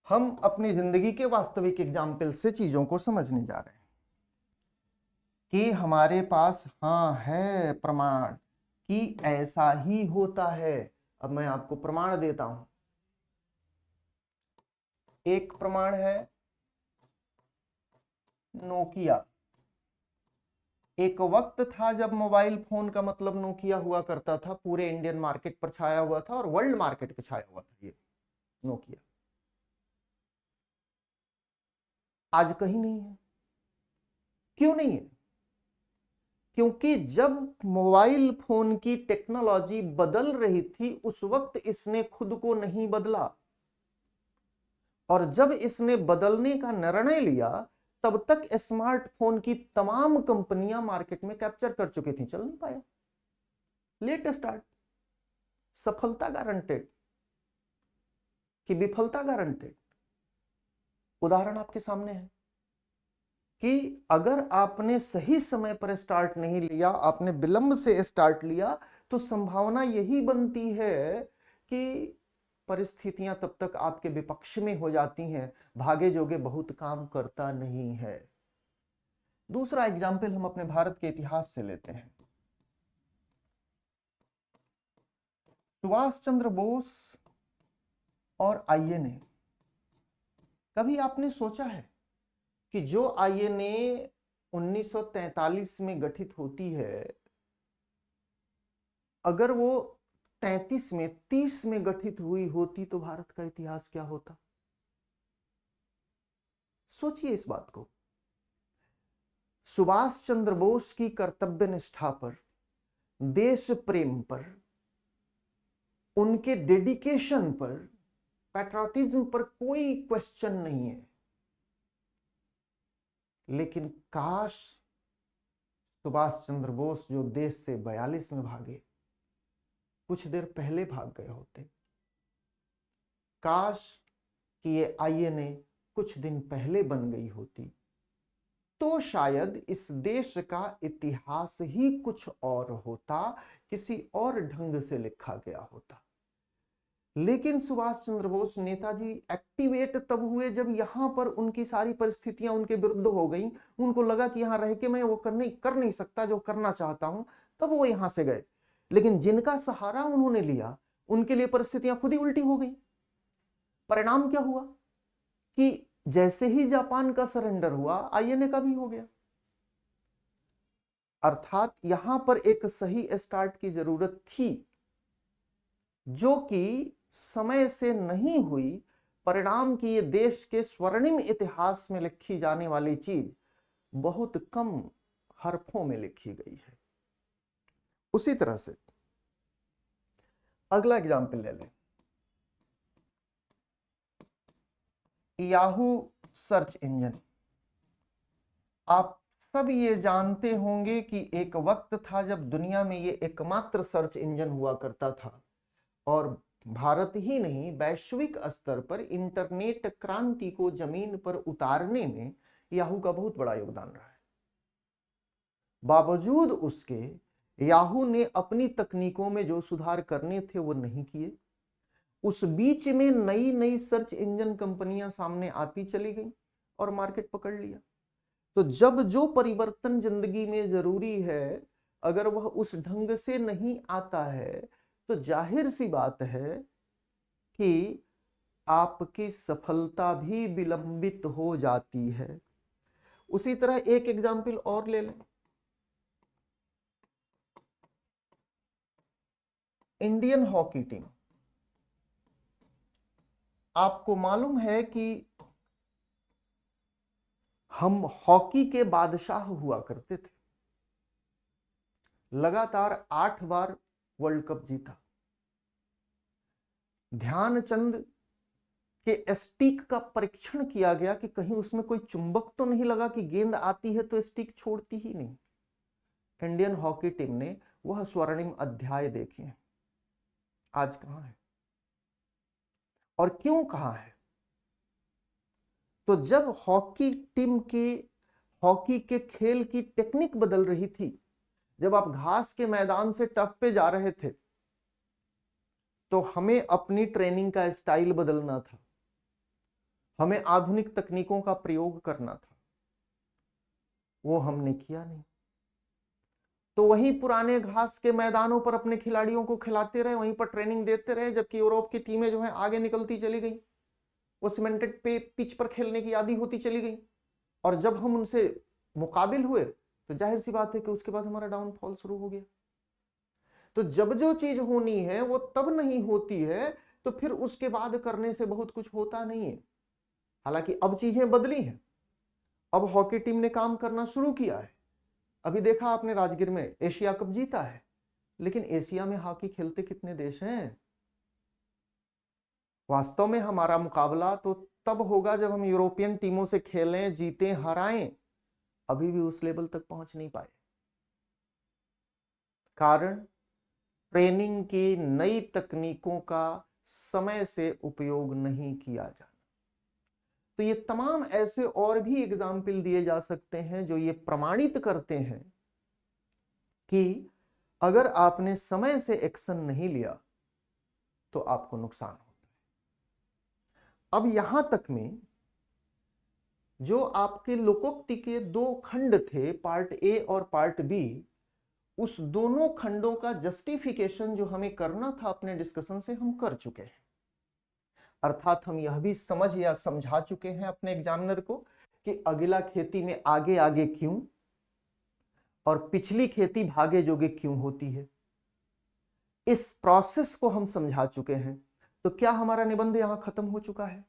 हम अपनी जिंदगी के वास्तविक एग्जाम्पल से चीजों को समझने जा रहे हैं कि हमारे पास हाँ है प्रमाण कि ऐसा ही होता है। अब मैं आपको प्रमाण देता हूं। एक प्रमाण है नोकिया। एक वक्त था जब मोबाइल फोन का मतलब नोकिया हुआ करता था, पूरे इंडियन मार्केट पर छाया हुआ था और वर्ल्ड मार्केट पर छाया हुआ था ये नोकिया। आज कहीं नहीं है। क्यों नहीं है? क्योंकि जब मोबाइल फोन की टेक्नोलॉजी बदल रही थी उस वक्त इसने खुद को नहीं बदला, और जब इसने बदलने का निर्णय लिया तब तक स्मार्टफोन की तमाम कंपनियां मार्केट में कैप्चर कर चुकी थी, चल नहीं पाया। Let start. सफलता गारंटेड कि विफलता गारंटेड? उदाहरण आपके सामने है कि अगर आपने सही समय पर स्टार्ट नहीं लिया, आपने विलंब से स्टार्ट लिया, तो संभावना यही बनती है कि परिस्थितियां तब तक आपके विपक्ष में हो जाती हैं, भागे जोगे बहुत काम करता नहीं है। दूसरा एग्जाम्पल हम अपने भारत के इतिहास से लेते हैं। सुभाष चंद्र बोस और आईएनए। कभी आपने सोचा है कि जो आईएनए 1943 में गठित होती है, अगर वो 33 में 30 में गठित हुई होती तो भारत का इतिहास क्या होता? सोचिए इस बात को। सुभाष चंद्र बोस की कर्तव्य निष्ठा पर, देश प्रेम पर, उनके डेडिकेशन पर, पैट्रियटिज्म पर कोई क्वेश्चन नहीं है। लेकिन काश सुभाष चंद्र बोस जो देश से 42 में भागे, कुछ देर पहले भाग गए होते। काश कि ये आईएनए कुछ दिन पहले बन गई होती, तो शायद इस देश का इतिहास ही कुछ और होता, किसी और ढंग से लिखा गया होता। लेकिन सुभाष चंद्र बोस, नेताजी एक्टिवेट तब हुए जब यहां पर उनकी सारी परिस्थितियां उनके विरुद्ध हो गई। उनको लगा कि यहां रह के मैं वो कर नहीं सकता जो करना चाहता हूं, तब वो यहां से गए। लेकिन जिनका सहारा उन्होंने लिया, उनके लिए परिस्थितियां खुद ही उल्टी हो गई। परिणाम क्या हुआ कि जैसे ही जापान का सरेंडर हुआ, आईएनए का भी हो गया। अर्थात यहां पर एक सही स्टार्ट की जरूरत थी, जो कि समय से नहीं हुई। परिणाम की ये देश के स्वर्णिम इतिहास में लिखी जाने वाली चीज बहुत कम हरफों में लिखी गई है। उसी तरह से अगला एग्जाम्पल ले लें, याहू सर्च इंजन। आप सब ये जानते होंगे कि एक वक्त था जब दुनिया में ये एकमात्र सर्च इंजन हुआ करता था, और भारत ही नहीं वैश्विक स्तर पर इंटरनेट क्रांति को जमीन पर उतारने में याहू का बहुत बड़ा योगदान रहा है। बावजूद उसके याहू ने अपनी तकनीकों में जो सुधार करने थे वो नहीं किए। उस बीच में नई नई सर्च इंजन कंपनियां सामने आती चली गई और मार्केट पकड़ लिया। तो जब जो परिवर्तन जिंदगी में जरूरी है, अगर वह उस ढंग से नहीं आता है, तो जाहिर सी बात है कि आपकी सफलता भी विलंबित हो जाती है। उसी तरह एक एग्जाम्पल और ले लें, इंडियन हॉकी टीम। आपको मालूम है कि हम हॉकी के बादशाह हुआ करते थे, लगातार 8 बार वर्ल्ड कप जीता। ध्यानचंद के स्टिक का परीक्षण किया गया कि कहीं उसमें कोई चुंबक तो नहीं लगा कि गेंद आती है तो स्टिक छोड़ती ही नहीं। इंडियन हॉकी टीम ने वह स्वर्णिम अध्याय देखे, आज कहां है और क्यों कहां है? तो जब हॉकी टीम की हॉकी के खेल की टेक्निक बदल रही थी, जब आप घास के मैदान से टर्फ पे जा रहे थे, तो हमें अपनी ट्रेनिंग का स्टाइल बदलना था, हमें आधुनिक तकनीकों का प्रयोग करना था। वो हमने किया नहीं, तो वहीं पुराने घास के मैदानों पर अपने खिलाड़ियों को खिलाते रहे, वहीं पर ट्रेनिंग देते रहे, जबकि यूरोप की टीमें जो है आगे निकलती चली गई, वो सीमेंटेड पे पिच पर खेलने की आदी होती चली गई। और जब हम उनसे मुकाबिल हुए तो जाहिर सी बात है कि उसके बाद हमारा डाउनफॉल शुरू हो गया। तो जब जो चीज होनी है वो तब नहीं होती है, तो फिर उसके बाद करने से बहुत कुछ होता नहीं है। हालांकि अब चीजें बदली हैं, अब हॉकी टीम ने काम करना शुरू किया है। अभी देखा आपने राजगीर में एशिया कप जीता है, लेकिन एशिया में हॉकी खेलते कितने देश हैं? वास्तव में हमारा मुकाबला तो तब होगा जब हम यूरोपियन टीमों से खेलें, जीतें, हराएं। अभी भी उस लेवल तक पहुंच नहीं पाए। कारण ट्रेनिंग की नई तकनीकों का समय से उपयोग नहीं किया जाना। तो ये तमाम ऐसे और भी एग्जाम्पल दिए जा सकते हैं जो ये प्रमाणित करते हैं कि अगर आपने समय से एक्शन नहीं लिया तो आपको नुकसान होता है। अब यहां तक में जो आपके लोकोक्ति के दो खंड थे, पार्ट ए और पार्ट बी, उस दोनों खंडों का जस्टिफिकेशन जो हमें करना था अपने डिस्कशन से, हम कर चुके हैं। अर्थात हम यह भी समझ या समझा चुके हैं अपने एग्जामिनर को कि अगला खेती में आगे आगे क्यों और पिछली खेती भागे जोगे क्यों होती है। इस प्रोसेस को हम समझा चुके हैं। तो क्या हमारा निबंध यहां खत्म हो चुका है?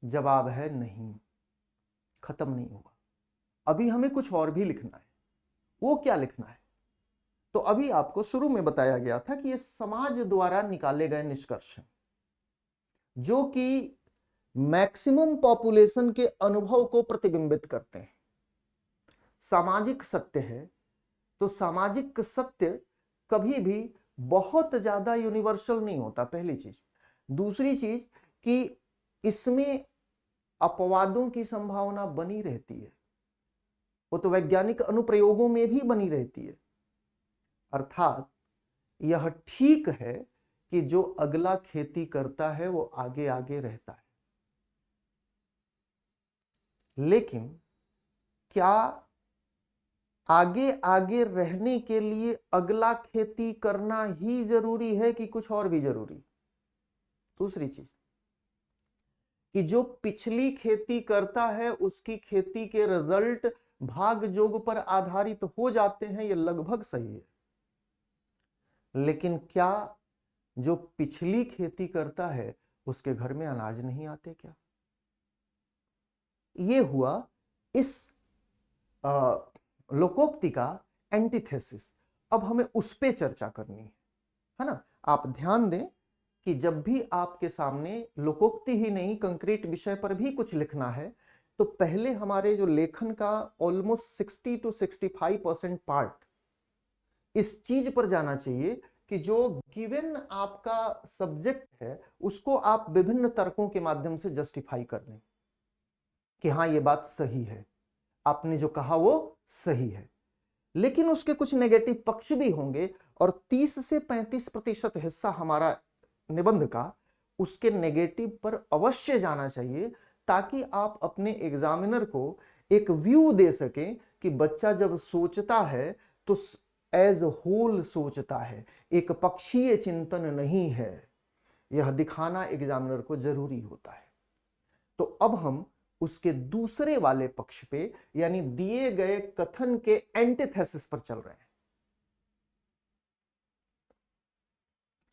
जवाब है नहीं, खत्म नहीं हुआ। अभी हमें कुछ और भी लिखना है। वो क्या लिखना है? तो अभी आपको शुरू में बताया गया था कि ये समाज द्वारा निकाले गए निष्कर्ष जो कि मैक्सिमम पॉपुलेशन के अनुभव को प्रतिबिंबित करते हैं। सामाजिक सत्य है, तो सामाजिक सत्य कभी भी बहुत ज्यादा यूनिवर्सल नहीं होता, पहली चीज। दूसरी चीज कि इसमें अपवादों की संभावना बनी रहती है, वो तो वैज्ञानिक अनुप्रयोगों में भी बनी रहती है। अर्थात यह ठीक है कि जो अगला खेती करता है वो आगे आगे रहता है, लेकिन क्या आगे आगे रहने के लिए अगला खेती करना ही जरूरी है कि कुछ और भी जरूरी? दूसरी चीज कि जो पिछली खेती करता है उसकी खेती के रिजल्ट भाग योग पर आधारित हो जाते हैं, यह लगभग सही है। लेकिन क्या जो पिछली खेती करता है उसके घर में अनाज नहीं आते क्या? यह हुआ इस लोकोक्ति का एंटीथेसिस। अब हमें उस पे चर्चा करनी है ना। आप ध्यान दें कि जब भी आपके सामने लोकोक्ति ही नहीं कंक्रीट विषय पर भी कुछ लिखना है, तो पहले हमारे जो लेखन का ऑलमोस्ट 60 to 65% पार्ट इस चीज पर जाना चाहिए कि जो गिवन आपका सब्जेक्ट है उसको आप विभिन्न तर्कों के माध्यम से जस्टिफाई कर दें कि हाँ ये बात सही है, आपने जो कहा वो सही है। लेकिन उसके कुछ नेगेटिव पक्ष भी होंगे और 30 से 35% हिस्सा हमारा निबंध का उसके नेगेटिव पर अवश्य जाना चाहिए, ताकि आप अपने एग्जामिनर को एक व्यू दे सकें कि बच्चा जब सोचता है तो एज होल सोचता है, एक पक्षीय चिंतन नहीं है। यह दिखाना एग्जामिनर को जरूरी होता है। तो अब हम उसके दूसरे वाले पक्ष पे यानी दिए गए कथन के एंटीथेसिस पर चल रहे हैं।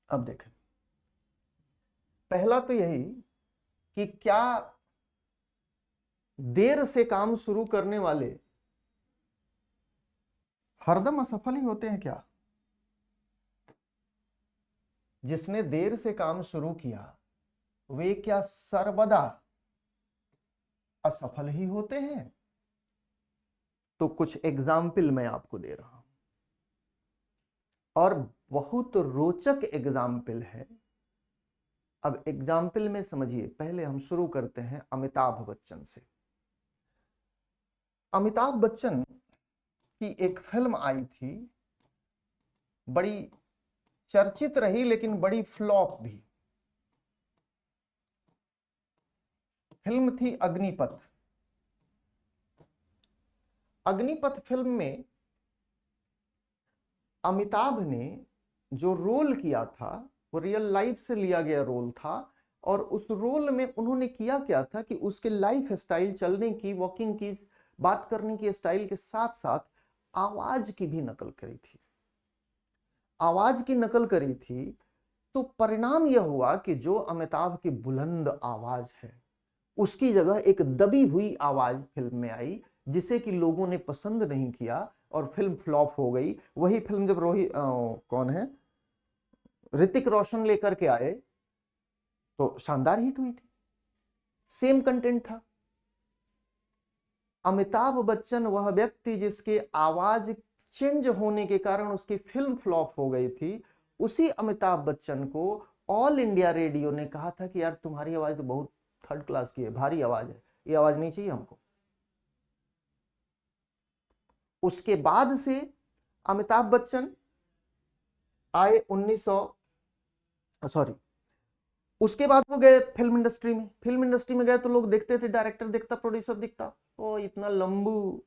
अब देखें, पहला तो यही कि क्या देर से काम शुरू करने वाले हरदम असफल ही होते हैं क्या? जिसने देर से काम शुरू किया वे क्या सर्वदा असफल ही होते हैं? तो कुछ एग्जाम्पल मैं आपको दे रहा हूं, और बहुत रोचक एग्जाम्पल है। अब एग्जाम्पल में समझिए, पहले हम शुरू करते हैं अमिताभ बच्चन से। अमिताभ बच्चन की एक फिल्म आई थी, बड़ी चर्चित रही लेकिन बड़ी फ्लॉप भी। फिल्म थी अग्निपथ। अग्निपथ फिल्म में अमिताभ ने जो रोल किया था वो रियल लाइफ से लिया गया रोल था, और उस रोल में उन्होंने किया क्या था कि उसके लाइफ स्टाइल, चलने की, वॉकिंग की, बात करने की स्टाइल के साथ साथ आवाज की भी नकल करी थी। आवाज की नकल करी थी तो परिणाम यह हुआ कि जो अमिताभ की बुलंद आवाज है उसकी जगह एक दबी हुई आवाज फिल्म में आई, जिसे कि लोगों ने पसंद नहीं किया और फिल्म फ्लॉप हो गई। वही फिल्म जब कौन है, ऋतिक रोशन लेकर के आए तो शानदार हिट हुई थी, सेम कंटेंट था। अमिताभ बच्चन वह व्यक्ति जिसके आवाज चेंज होने के कारण उसकी फिल्म फ्लॉप हो गई थी, उसी अमिताभ बच्चन को ऑल इंडिया रेडियो ने कहा था कि यार तुम्हारी आवाज तो बहुत थर्ड क्लास की है, भारी आवाज है, ये आवाज नहीं चाहिए हमको। उसके बाद से अमिताभ बच्चन आए उसके बाद वो गए फिल्म इंडस्ट्री में। फिल्म इंडस्ट्री में गए तो लोग देखते थे, डायरेक्टर दिखता, प्रोड्यूसर दिखता, ओ इतना लंबू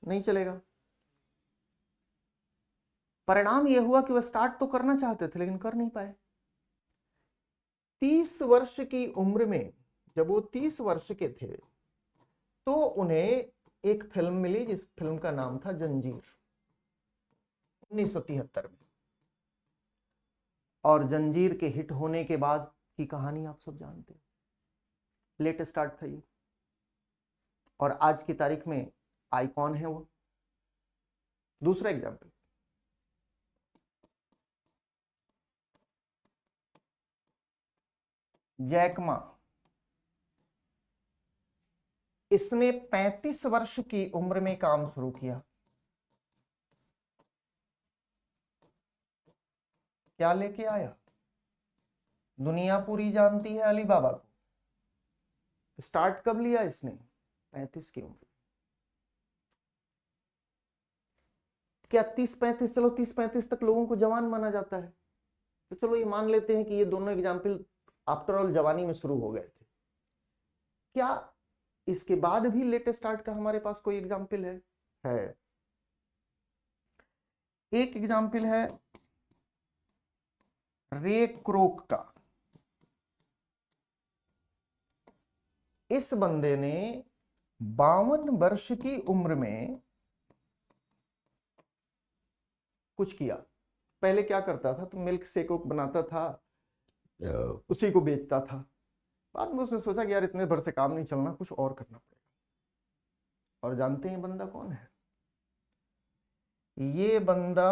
नहीं चलेगा। परिणाम यह हुआ कि वह स्टार्ट तो करना चाहते थे लेकिन कर नहीं पाए। 30 वर्ष की उम्र में, जब वो 30 वर्ष के थे तो उन्हें एक फिल्म मिली जिस फिल्म का नाम था जंजीर, 1973 में। और जंजीर के हिट होने के बाद की कहानी आप सब जानते हैं, लेट स्टार्ट था ये, और आज की तारीख में आइकॉन है वो। दूसरा एग्जाम्पल, जैक मा। इसने 35 वर्ष की उम्र में काम शुरू किया। क्या लेके आया? दुनिया पूरी जानती है अली बाबा को। स्टार्ट कब लिया इसने? 35 की उम्र। क्या 30-35, चलो 30-35 तक लोगों को जवान माना जाता है, तो चलो ये मान लेते हैं कि ये दोनों एग्जाम्पल आफ्टर ऑल जवानी में शुरू हो गए थे। क्या इसके बाद भी लेट स्टार्ट का हमारे पास कोई एग्जाम्पल है? एक एग्जाम्पल है रे क्रोक का। इस बंदे ने 52 वर्ष की उम्र में कुछ किया। पहले क्या करता था, तो मिल्क शेक बनाता था, उसी को बेचता था। बाद में उसने सोचा कि यार इतने भर से काम नहीं चलना, कुछ और करना पड़ेगा। और जानते हैं बंदा कौन है? ये बंदा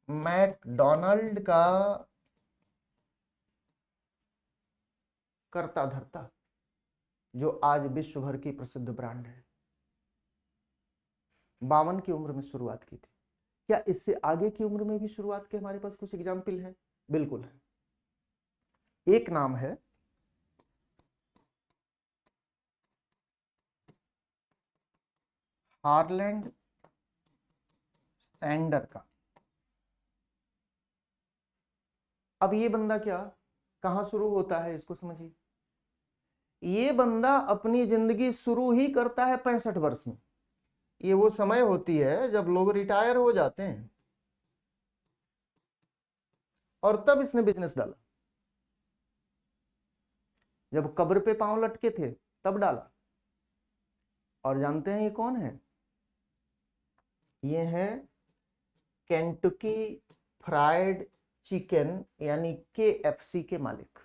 मैकडोनाल्ड का करता धरता, जो आज विश्व भर की प्रसिद्ध ब्रांड है। 52 की उम्र में शुरुआत की थी। क्या इससे आगे की उम्र में भी शुरुआत के हमारे पास कुछ एग्जाम्पल है? बिल्कुल है। एक नाम है हार्लैंड सैंडर का। अब ये बंदा क्या, कहां शुरू होता है इसको समझिए। ये बंदा अपनी जिंदगी शुरू ही करता है 65 वर्ष में। ये वो समय होती है जब लोग रिटायर हो जाते हैं, और तब इसने बिजनेस डाला। जब कब्र पे पांव लटके थे तब डाला। और जानते हैं ये कौन है? ये है केंटुकी फ्राइड चिकन यानी KFC के मालिक।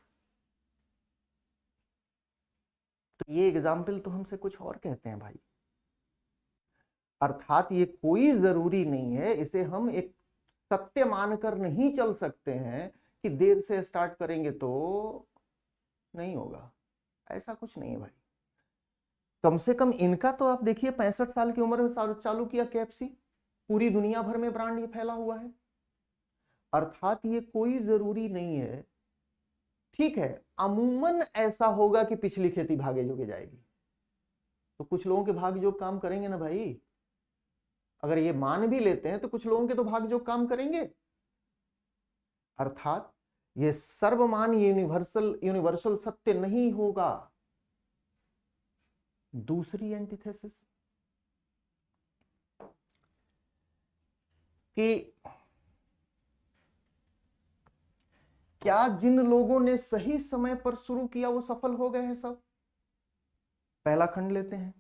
तो ये एग्जाम्पल तो हमसे कुछ और कहते हैं भाई। अर्थात ये कोई जरूरी नहीं है, इसे हम एक सत्य मानकर नहीं चल सकते हैं कि देर से स्टार्ट करेंगे तो नहीं होगा। ऐसा कुछ नहीं है भाई। कम से कम इनका तो आप देखिए 65 साल की उम्र में चालू किया KFC, पूरी दुनिया भर में ब्रांड ये फैला हुआ है। अर्थात ये कोई जरूरी नहीं है, ठीक है, अमूमन ऐसा होगा कि पिछली खेती भागे जोगे जाएगी, तो कुछ लोगों के भाग योग काम करेंगे ना भाई। अगर ये मान भी लेते हैं तो कुछ लोगों के तो भाग योग काम करेंगे। अर्थात ये सर्वमान यूनिवर्सल सत्य नहीं होगा। दूसरी एंटीथेसिस कि क्या जिन लोगों ने सही समय पर शुरू किया वो सफल हो गए हैं सब। पहला खंड लेते हैं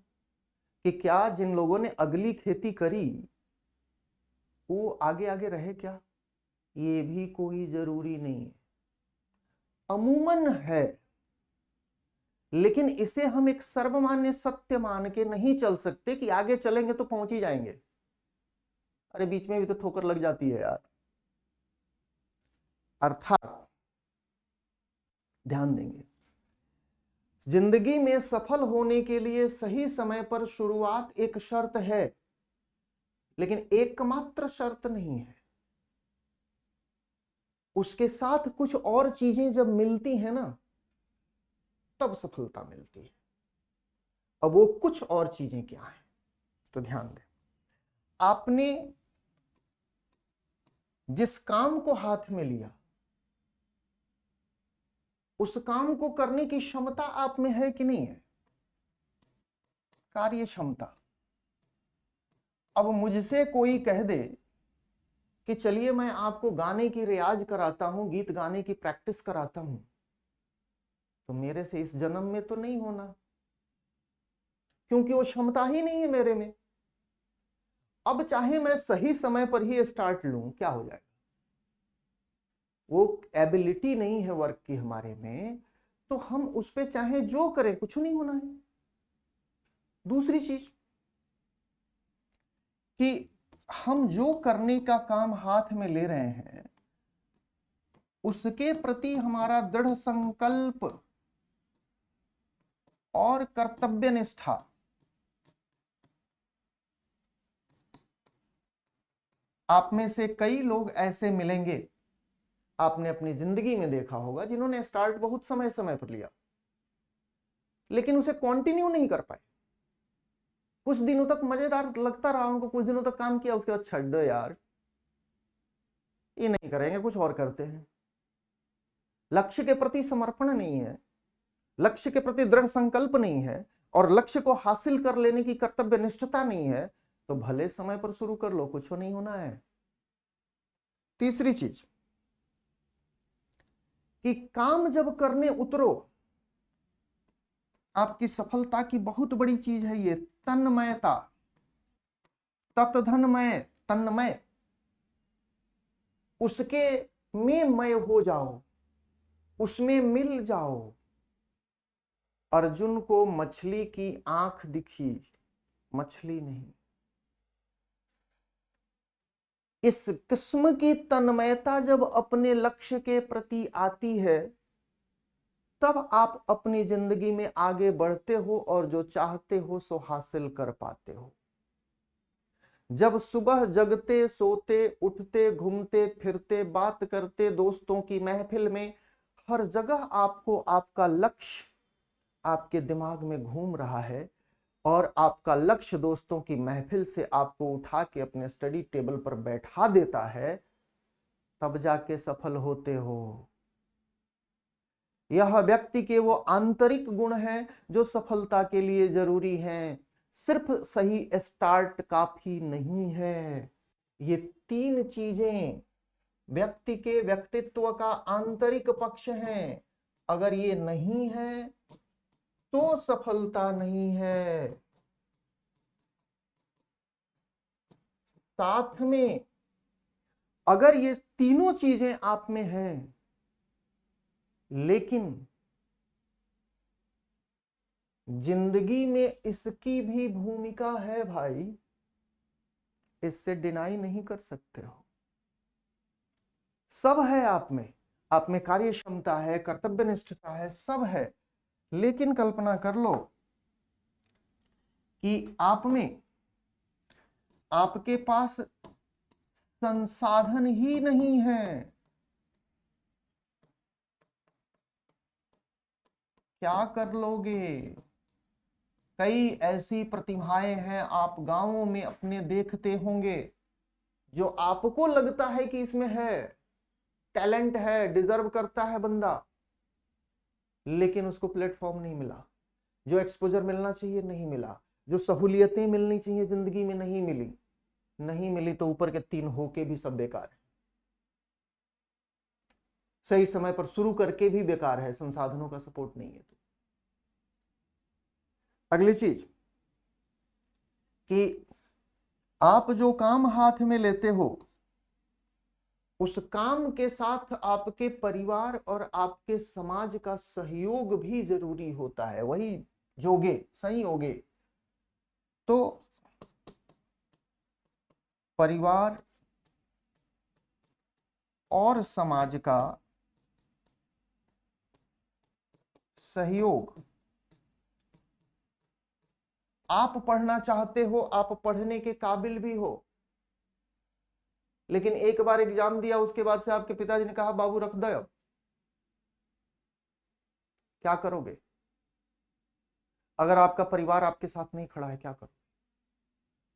कि क्या जिन लोगों ने अगली खेती करी वो आगे आगे रहे क्या, ये भी कोई जरूरी नहीं है, अमूमन है, लेकिन इसे हम एक सर्वमान्य सत्य मान के नहीं चल सकते कि आगे चलेंगे तो पहुंच ही जाएंगे। अरे बीच में भी तो ठोकर लग जाती है यार। अर्थात ध्यान देंगे, जिंदगी में सफल होने के लिए सही समय पर शुरुआत एक शर्त है, लेकिन एकमात्र शर्त नहीं है। उसके साथ कुछ और चीजें जब मिलती हैं ना, तब सफलता मिलती है। अब वो कुछ और चीजें क्या हैं, तो ध्यान दें। आपने जिस काम को हाथ में लिया उस काम को करने की क्षमता आप में है कि नहीं है, कार्य क्षमता। अब मुझसे कोई कह दे कि चलिए मैं आपको गाने की रियाज कराता हूं, गीत गाने की प्रैक्टिस कराता हूं, तो मेरे से इस जन्म में तो नहीं होना, क्योंकि वो क्षमता ही नहीं है मेरे में। अब चाहे मैं सही समय पर ही स्टार्ट लूं, क्या हो जाएगा, वो एबिलिटी नहीं है वर्क की हमारे में, तो हम उस पे चाहे जो करें कुछ नहीं होना है। दूसरी चीज कि हम जो करने का काम हाथ में ले रहे हैं उसके प्रति हमारा दृढ़ संकल्प और कर्तव्य निष्ठा, आप में से कई लोग ऐसे मिलेंगे, आपने अपनी जिंदगी में देखा होगा, जिन्होंने स्टार्ट बहुत समय समय पर लिया लेकिन उसे कंटिन्यू नहीं कर पाए। कुछ दिनों तक मजेदार लगता रहा उनको, कुछ दिनों तक काम किया, उसके बाद छੱड दो यार, ये नहीं करेंगे, कुछ और करते हैं। लक्ष्य के प्रति समर्पण नहीं है, लक्ष्य के प्रति दृढ़ संकल्प नहीं है, और लक्ष्य को हासिल कर लेने की कर्तव्य निष्ठता नहीं है, तो भले समय पर शुरू कर लो, कुछ नहीं होना है। तीसरी चीज कि काम जब करने उतरो, आपकी सफलता की बहुत बड़ी चीज है ये तन्मयता, तत्धनमय, तन्मय, उसके में मय हो जाओ, उसमें मिल जाओ। अर्जुन को मछली की आंख दिखी, मछली नहीं। इस किस्म की तन्मयता जब अपने लक्ष्य के प्रति आती है, तब आप अपनी जिंदगी में आगे बढ़ते हो और जो चाहते हो सो हासिल कर पाते हो। जब सुबह जगते, सोते, उठते, घूमते फिरते, बात करते, दोस्तों की महफिल में, हर जगह आपको आपका लक्ष्य आपके दिमाग में घूम रहा है और आपका लक्ष्य दोस्तों की महफिल से आपको उठा के अपने स्टडी टेबल पर बैठा देता है, तब जाके सफल होते हो। यह व्यक्ति के वो आंतरिक गुण हैं जो सफलता के लिए जरूरी हैं। सिर्फ सही स्टार्ट काफी नहीं है। ये तीन चीजें व्यक्ति के व्यक्तित्व का आंतरिक पक्ष हैं। अगर ये नहीं है तो सफलता नहीं है। साथ में अगर ये तीनों चीजें आप में हैं, लेकिन जिंदगी में इसकी भी भूमिका है भाई, इससे डिनाई नहीं कर सकते हो। सब है आप में कार्य क्षमता है, कर्तव्य निष्ठता है, सब है, लेकिन कल्पना कर लो कि आप में, आपके पास संसाधन ही नहीं है, क्या कर लोगे? कई ऐसी प्रतिभाएं हैं आप गांवों में अपने देखते होंगे, जो आपको लगता है कि इसमें है, टैलेंट है, डिजर्व करता है बंदा, लेकिन उसको प्लेटफॉर्म नहीं मिला, जो एक्सपोजर मिलना चाहिए नहीं मिला, जो सहूलियतें मिलनी चाहिए जिंदगी में नहीं मिली। नहीं मिली तो ऊपर के 3 होके भी सब बेकार है, सही समय पर शुरू करके भी बेकार है, संसाधनों का सपोर्ट नहीं है। तो अगली चीज कि आप जो काम हाथ में लेते हो, उस काम के साथ आपके परिवार और आपके समाज का सहयोग भी जरूरी होता है, वही जोगे संयोगे। तो परिवार और समाज का सहयोग, आप पढ़ना चाहते हो, आप पढ़ने के काबिल भी हो, लेकिन एक बार एग्जाम दिया, उसके बाद से आपके पिताजी ने कहा बाबू रख दो, अब क्या करोगे? अगर आपका परिवार आपके साथ नहीं खड़ा है, क्या करोगे?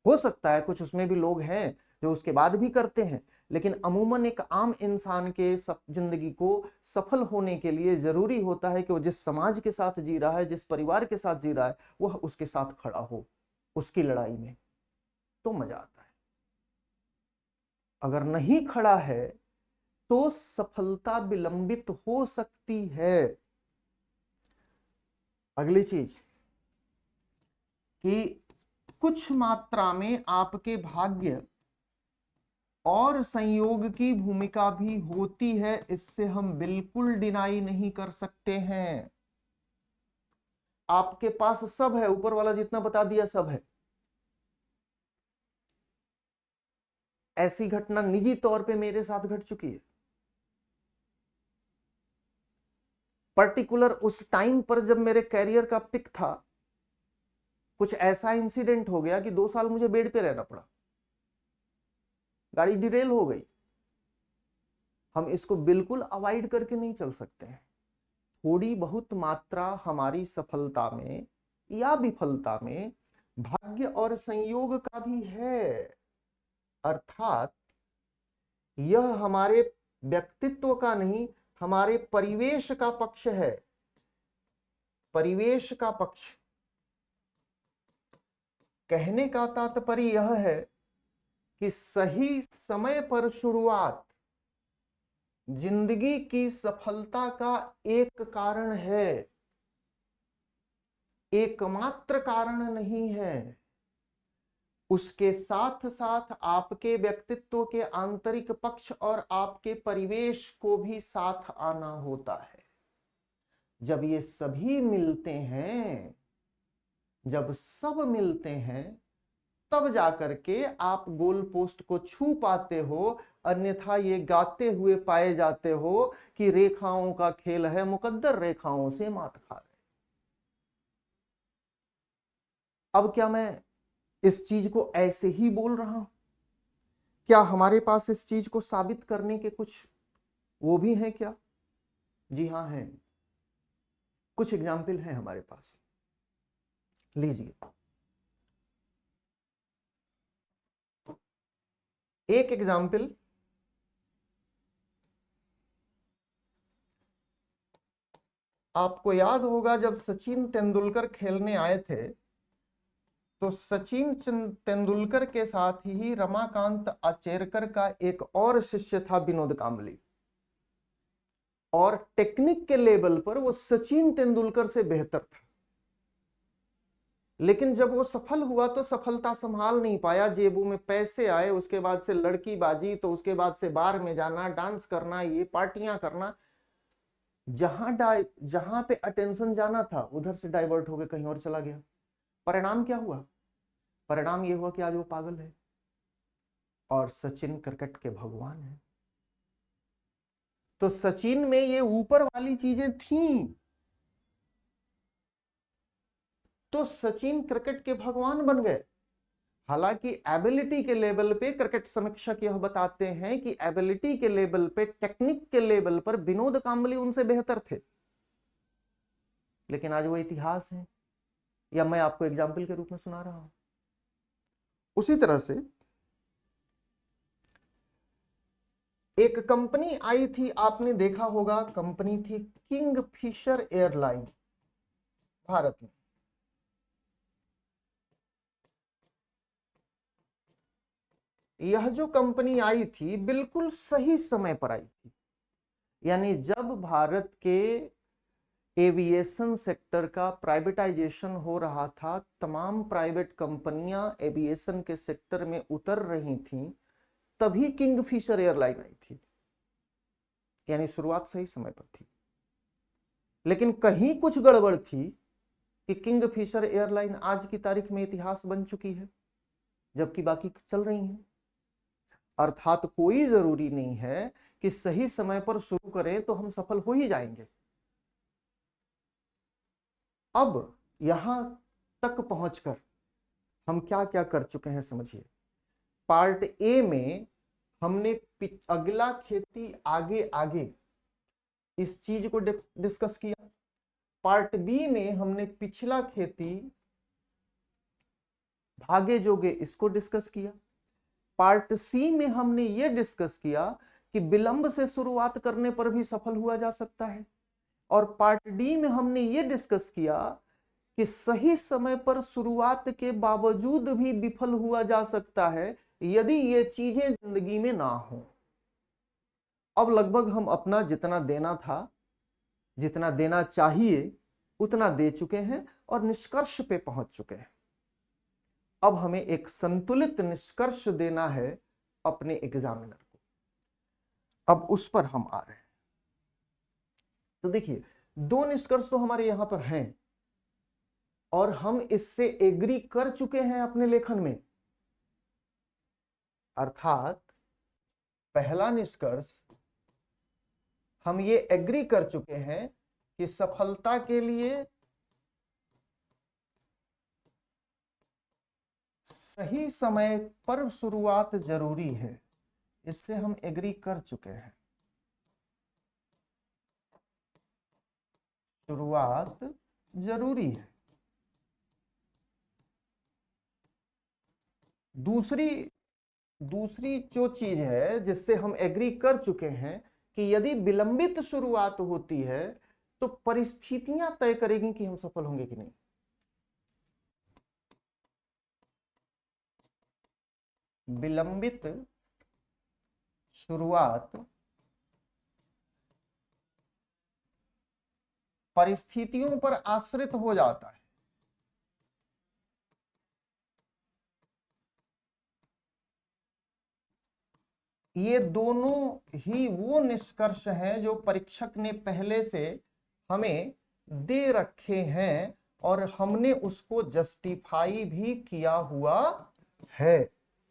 हो सकता है कुछ उसमें भी लोग हैं जो उसके बाद भी करते हैं, लेकिन अमूमन एक आम इंसान के जिंदगी को सफल होने के लिए जरूरी होता है कि वो जिस समाज के साथ जी रहा है, जिस परिवार के साथ जी रहा है, वह उसके साथ खड़ा हो उसकी लड़ाई में, तो मजा आता है। अगर नहीं खड़ा है तो सफलता विलंबित हो सकती है। अगली चीज कि कुछ मात्रा में आपके भाग्य और संयोग की भूमिका भी होती है, इससे हम बिल्कुल डिनाई नहीं कर सकते हैं। आपके पास सब है, ऊपर वाला जितना बता दिया सब है। ऐसी घटना निजी तौर पे मेरे साथ घट चुकी है। पर्टिकुलर उस टाइम पर जब मेरे कैरियर का पिक था, कुछ ऐसा इंसिडेंट हो गया कि 2 साल मुझे बेड पे रहना पड़ा, गाड़ी डिरेल हो गई। हम इसको बिल्कुल अवॉइड करके नहीं चल सकते हैं। थोड़ी बहुत मात्रा हमारी सफलता में या विफलता में भाग्य और संयोग का भी है, अर्थात यह हमारे व्यक्तित्व का नहीं, हमारे परिवेश का पक्ष है। परिवेश का पक्ष कहने का तात्पर्य यह है कि सही समय पर शुरुआत जिंदगी की सफलता का एक कारण है, एकमात्र कारण नहीं है। उसके साथ साथ आपके व्यक्तित्व के आंतरिक पक्ष और आपके परिवेश को भी साथ आना होता है। जब ये सभी मिलते हैं, जब सब मिलते हैं, तब जाकर के आप गोल पोस्ट को छू पाते हो, अन्यथा ये गाते हुए पाए जाते हो कि रेखाओं का खेल है, मुकद्दर रेखाओं से मात खा रहे। अब क्या मैं इस चीज को ऐसे ही बोल रहा हूं? क्या हमारे पास इस चीज को साबित करने के कुछ वो भी हैं क्या? जी हाँ हैं, कुछ एग्जाम्पल हैं हमारे पास। लीजिए, एक एग्जाम्पल, आपको याद होगा जब सचिन तेंदुलकर खेलने आए थे, तो सचिन तेंदुलकर के साथ ही रमाकांत आचरेकर का एक और शिष्य था, विनोद कांबली, और टेक्निक के लेवल पर वो सचिन तेंदुलकर से बेहतर था। लेकिन जब वो सफल हुआ तो सफलता संभाल नहीं पाया, जेबों में पैसे आए, उसके बाद से लड़की बाजी, तो उसके बाद से बार में जाना, डांस करना, ये पार्टियां करना, जहां पे अटेंशन जाना था उधर से डाइवर्ट होकर कहीं और चला गया। परिणाम क्या हुआ? परिणाम ये हुआ कि आज वो पागल है और सचिन क्रिकेट के भगवान है। तो सचिन में ये ऊपर वाली चीजें थी, तो सचिन क्रिकेट के भगवान बन गए। हालांकि एबिलिटी के लेवल पे क्रिकेट समीक्षक यह बताते हैं कि एबिलिटी के लेवल पे, टेक्निक के लेवल पर विनोद कांबली उनसे बेहतर थे, लेकिन आज वो इतिहास है, या मैं आपको एग्जाम्पल के रूप में सुना रहा हूं। उसी तरह से एक कंपनी आई थी, आपने देखा होगा, कंपनी थी किंगफिशर एयरलाइन भारत में। यह जो कंपनी आई थी बिल्कुल सही समय पर आई थी, यानी जब भारत के एविएशन सेक्टर का प्राइवेटाइजेशन हो रहा था, तमाम प्राइवेट कंपनियां एविएशन के सेक्टर में उतर रही थीं, तभी किंगफिशर एयरलाइन आई थी, यानी शुरुआत सही समय पर थी। लेकिन कहीं कुछ गड़बड़ थी कि किंगफिशर एयरलाइन आज की तारीख में इतिहास बन चुकी है, जबकि बाकी चल रही हैं। अर्थात कोई जरूरी नहीं है कि सही समय पर शुरू करें तो हम सफल हो ही जाएंगे। अब यहां तक पहुंचकर हम क्या क्या कर चुके हैं समझिए। पार्ट ए में हमने अगला खेती आगे आगे इस चीज को डिस्कस किया। पार्ट बी में हमने पिछला खेती भागे जोगे इसको डिस्कस किया। पार्ट सी में हमने यह डिस्कस किया कि विलंब से शुरुआत करने पर भी सफल हुआ जा सकता है। और पार्ट डी में हमने यह डिस्कस किया कि सही समय पर शुरुआत के बावजूद भी विफल हुआ जा सकता है यदि ये चीजें जिंदगी में ना हो। अब लगभग हम अपना जितना देना था, जितना देना चाहिए, उतना दे चुके हैं और निष्कर्ष पे पहुंच चुके हैं। अब हमें एक संतुलित निष्कर्ष देना है अपने एग्जामिनर को, अब उस पर हम आ रहे हैं। तो देखिए, दो निष्कर्ष तो हमारे यहां पर हैं और हम इससे एग्री कर चुके हैं अपने लेखन में। अर्थात पहला निष्कर्ष हम ये एग्री कर चुके हैं कि सफलता के लिए सही समय पर शुरुआत जरूरी है, इससे हम एग्री कर चुके हैं। शुरुआत जरूरी है। दूसरी जो चीज है जिससे हम एग्री कर चुके हैं कि यदि विलंबित शुरुआत होती है तो परिस्थितियां तय करेंगी कि हम सफल होंगे कि नहीं। विलंबित शुरुआत परिस्थितियों पर आश्रित हो जाता है। ये दोनों ही वो निष्कर्ष हैं जो परीक्षक ने पहले से हमें दे रखे हैं और हमने उसको जस्टिफाई भी किया हुआ है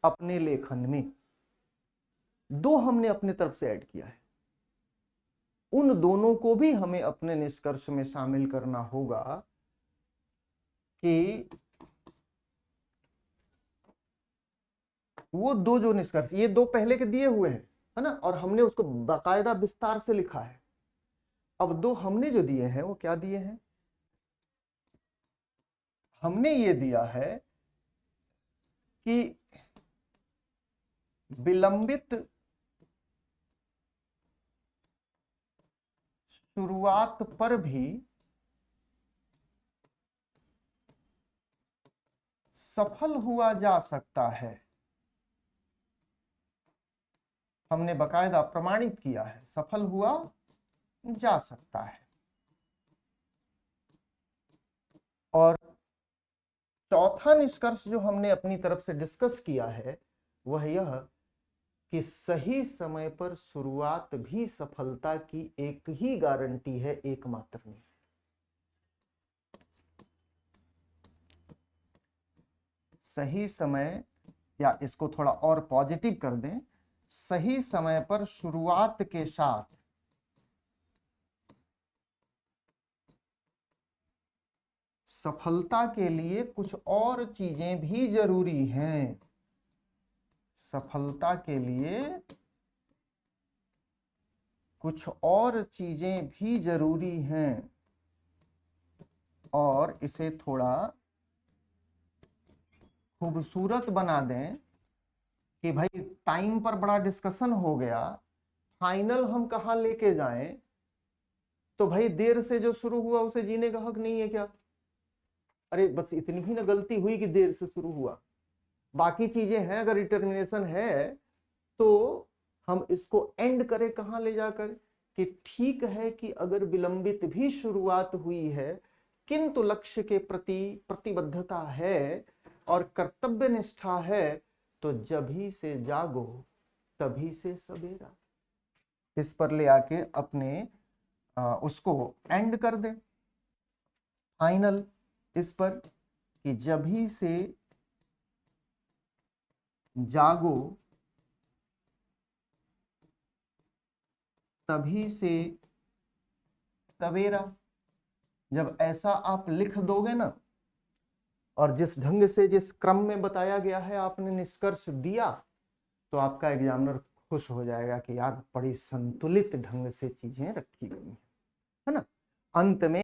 अपने लेखन में। दो हमने अपने तरफ से ऐड किया है, उन दोनों को भी हमें अपने निष्कर्ष में शामिल करना होगा कि वो दो जो निष्कर्ष, ये दो पहले के दिए हुए हैं, है ना, और हमने उसको बाकायदा विस्तार से लिखा है। अब दो हमने जो दिए हैं वो क्या दिए हैं? हमने ये दिया है कि विलंबित शुरुआत पर भी सफल हुआ जा सकता है। हमने बकायदा प्रमाणित किया है, सफल हुआ जा सकता है। और चौथा निष्कर्ष जो हमने अपनी तरफ से डिस्कस किया है वह यह कि सही समय पर शुरुआत भी सफलता की एक ही गारंटी है, एकमात्र नहीं। सही समय, या इसको थोड़ा और पॉजिटिव कर दें, सही समय पर शुरुआत के साथ सफलता के लिए कुछ और चीजें भी जरूरी हैं। सफलता के लिए कुछ और चीजें भी जरूरी हैं, और इसे थोड़ा खूबसूरत बना दें कि भाई टाइम पर बड़ा डिस्कशन हो गया, फाइनल हम कहां लेके जाएं, तो भाई देर से जो शुरू हुआ उसे जीने का हक नहीं है क्या? अरे बस इतनी ही ना गलती हुई कि देर से शुरू हुआ, बाकी चीजें हैं, अगर डिटर्मिनेशन है तो हम इसको एंड करें कहां ले जाकर, कि ठीक है कि अगर विलंबित भी शुरुआत हुई है किंतु लक्ष्य के प्रति प्रतिबद्धता है और कर्तव्य निष्ठा है, तो जभी से जागो तभी से सवेरा। इस पर ले आके अपने उसको एंड कर दे, फाइनल इस पर, कि जभी से जागो तभी से सवेरा। जब ऐसा आप लिख दोगे ना, और जिस ढंग से जिस क्रम में बताया गया है आपने निष्कर्ष दिया, तो आपका एग्जामिनर खुश हो जाएगा कि यार बड़ी संतुलित ढंग से चीजें रखी गई है ना। अंत में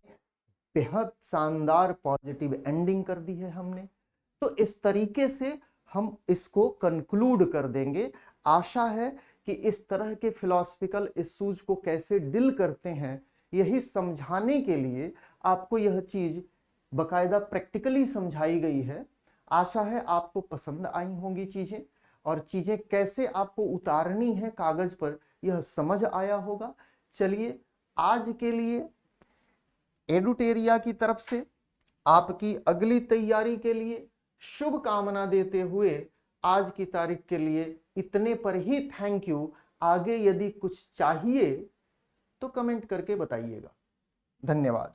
बेहद शानदार पॉजिटिव एंडिंग कर दी है हमने। तो इस तरीके से हम इसको कंक्लूड कर देंगे। आशा है कि इस तरह के फिलॉसफिकल इश्यूज को कैसे डील करते हैं, यही समझाने के लिए आपको यह चीज बकायदा प्रैक्टिकली समझाई गई है। आशा है आपको पसंद आई होंगी चीजें, और चीजें कैसे आपको उतारनी है कागज पर यह समझ आया होगा। चलिए आज के लिए एडुटेरिया की तरफ से आपकी अगली तैयारी के लिए शुभ कामना देते हुए आज की तारीख के लिए इतने पर ही थैंक यू। आगे यदि कुछ चाहिए तो कमेंट करके बताइएगा। धन्यवाद।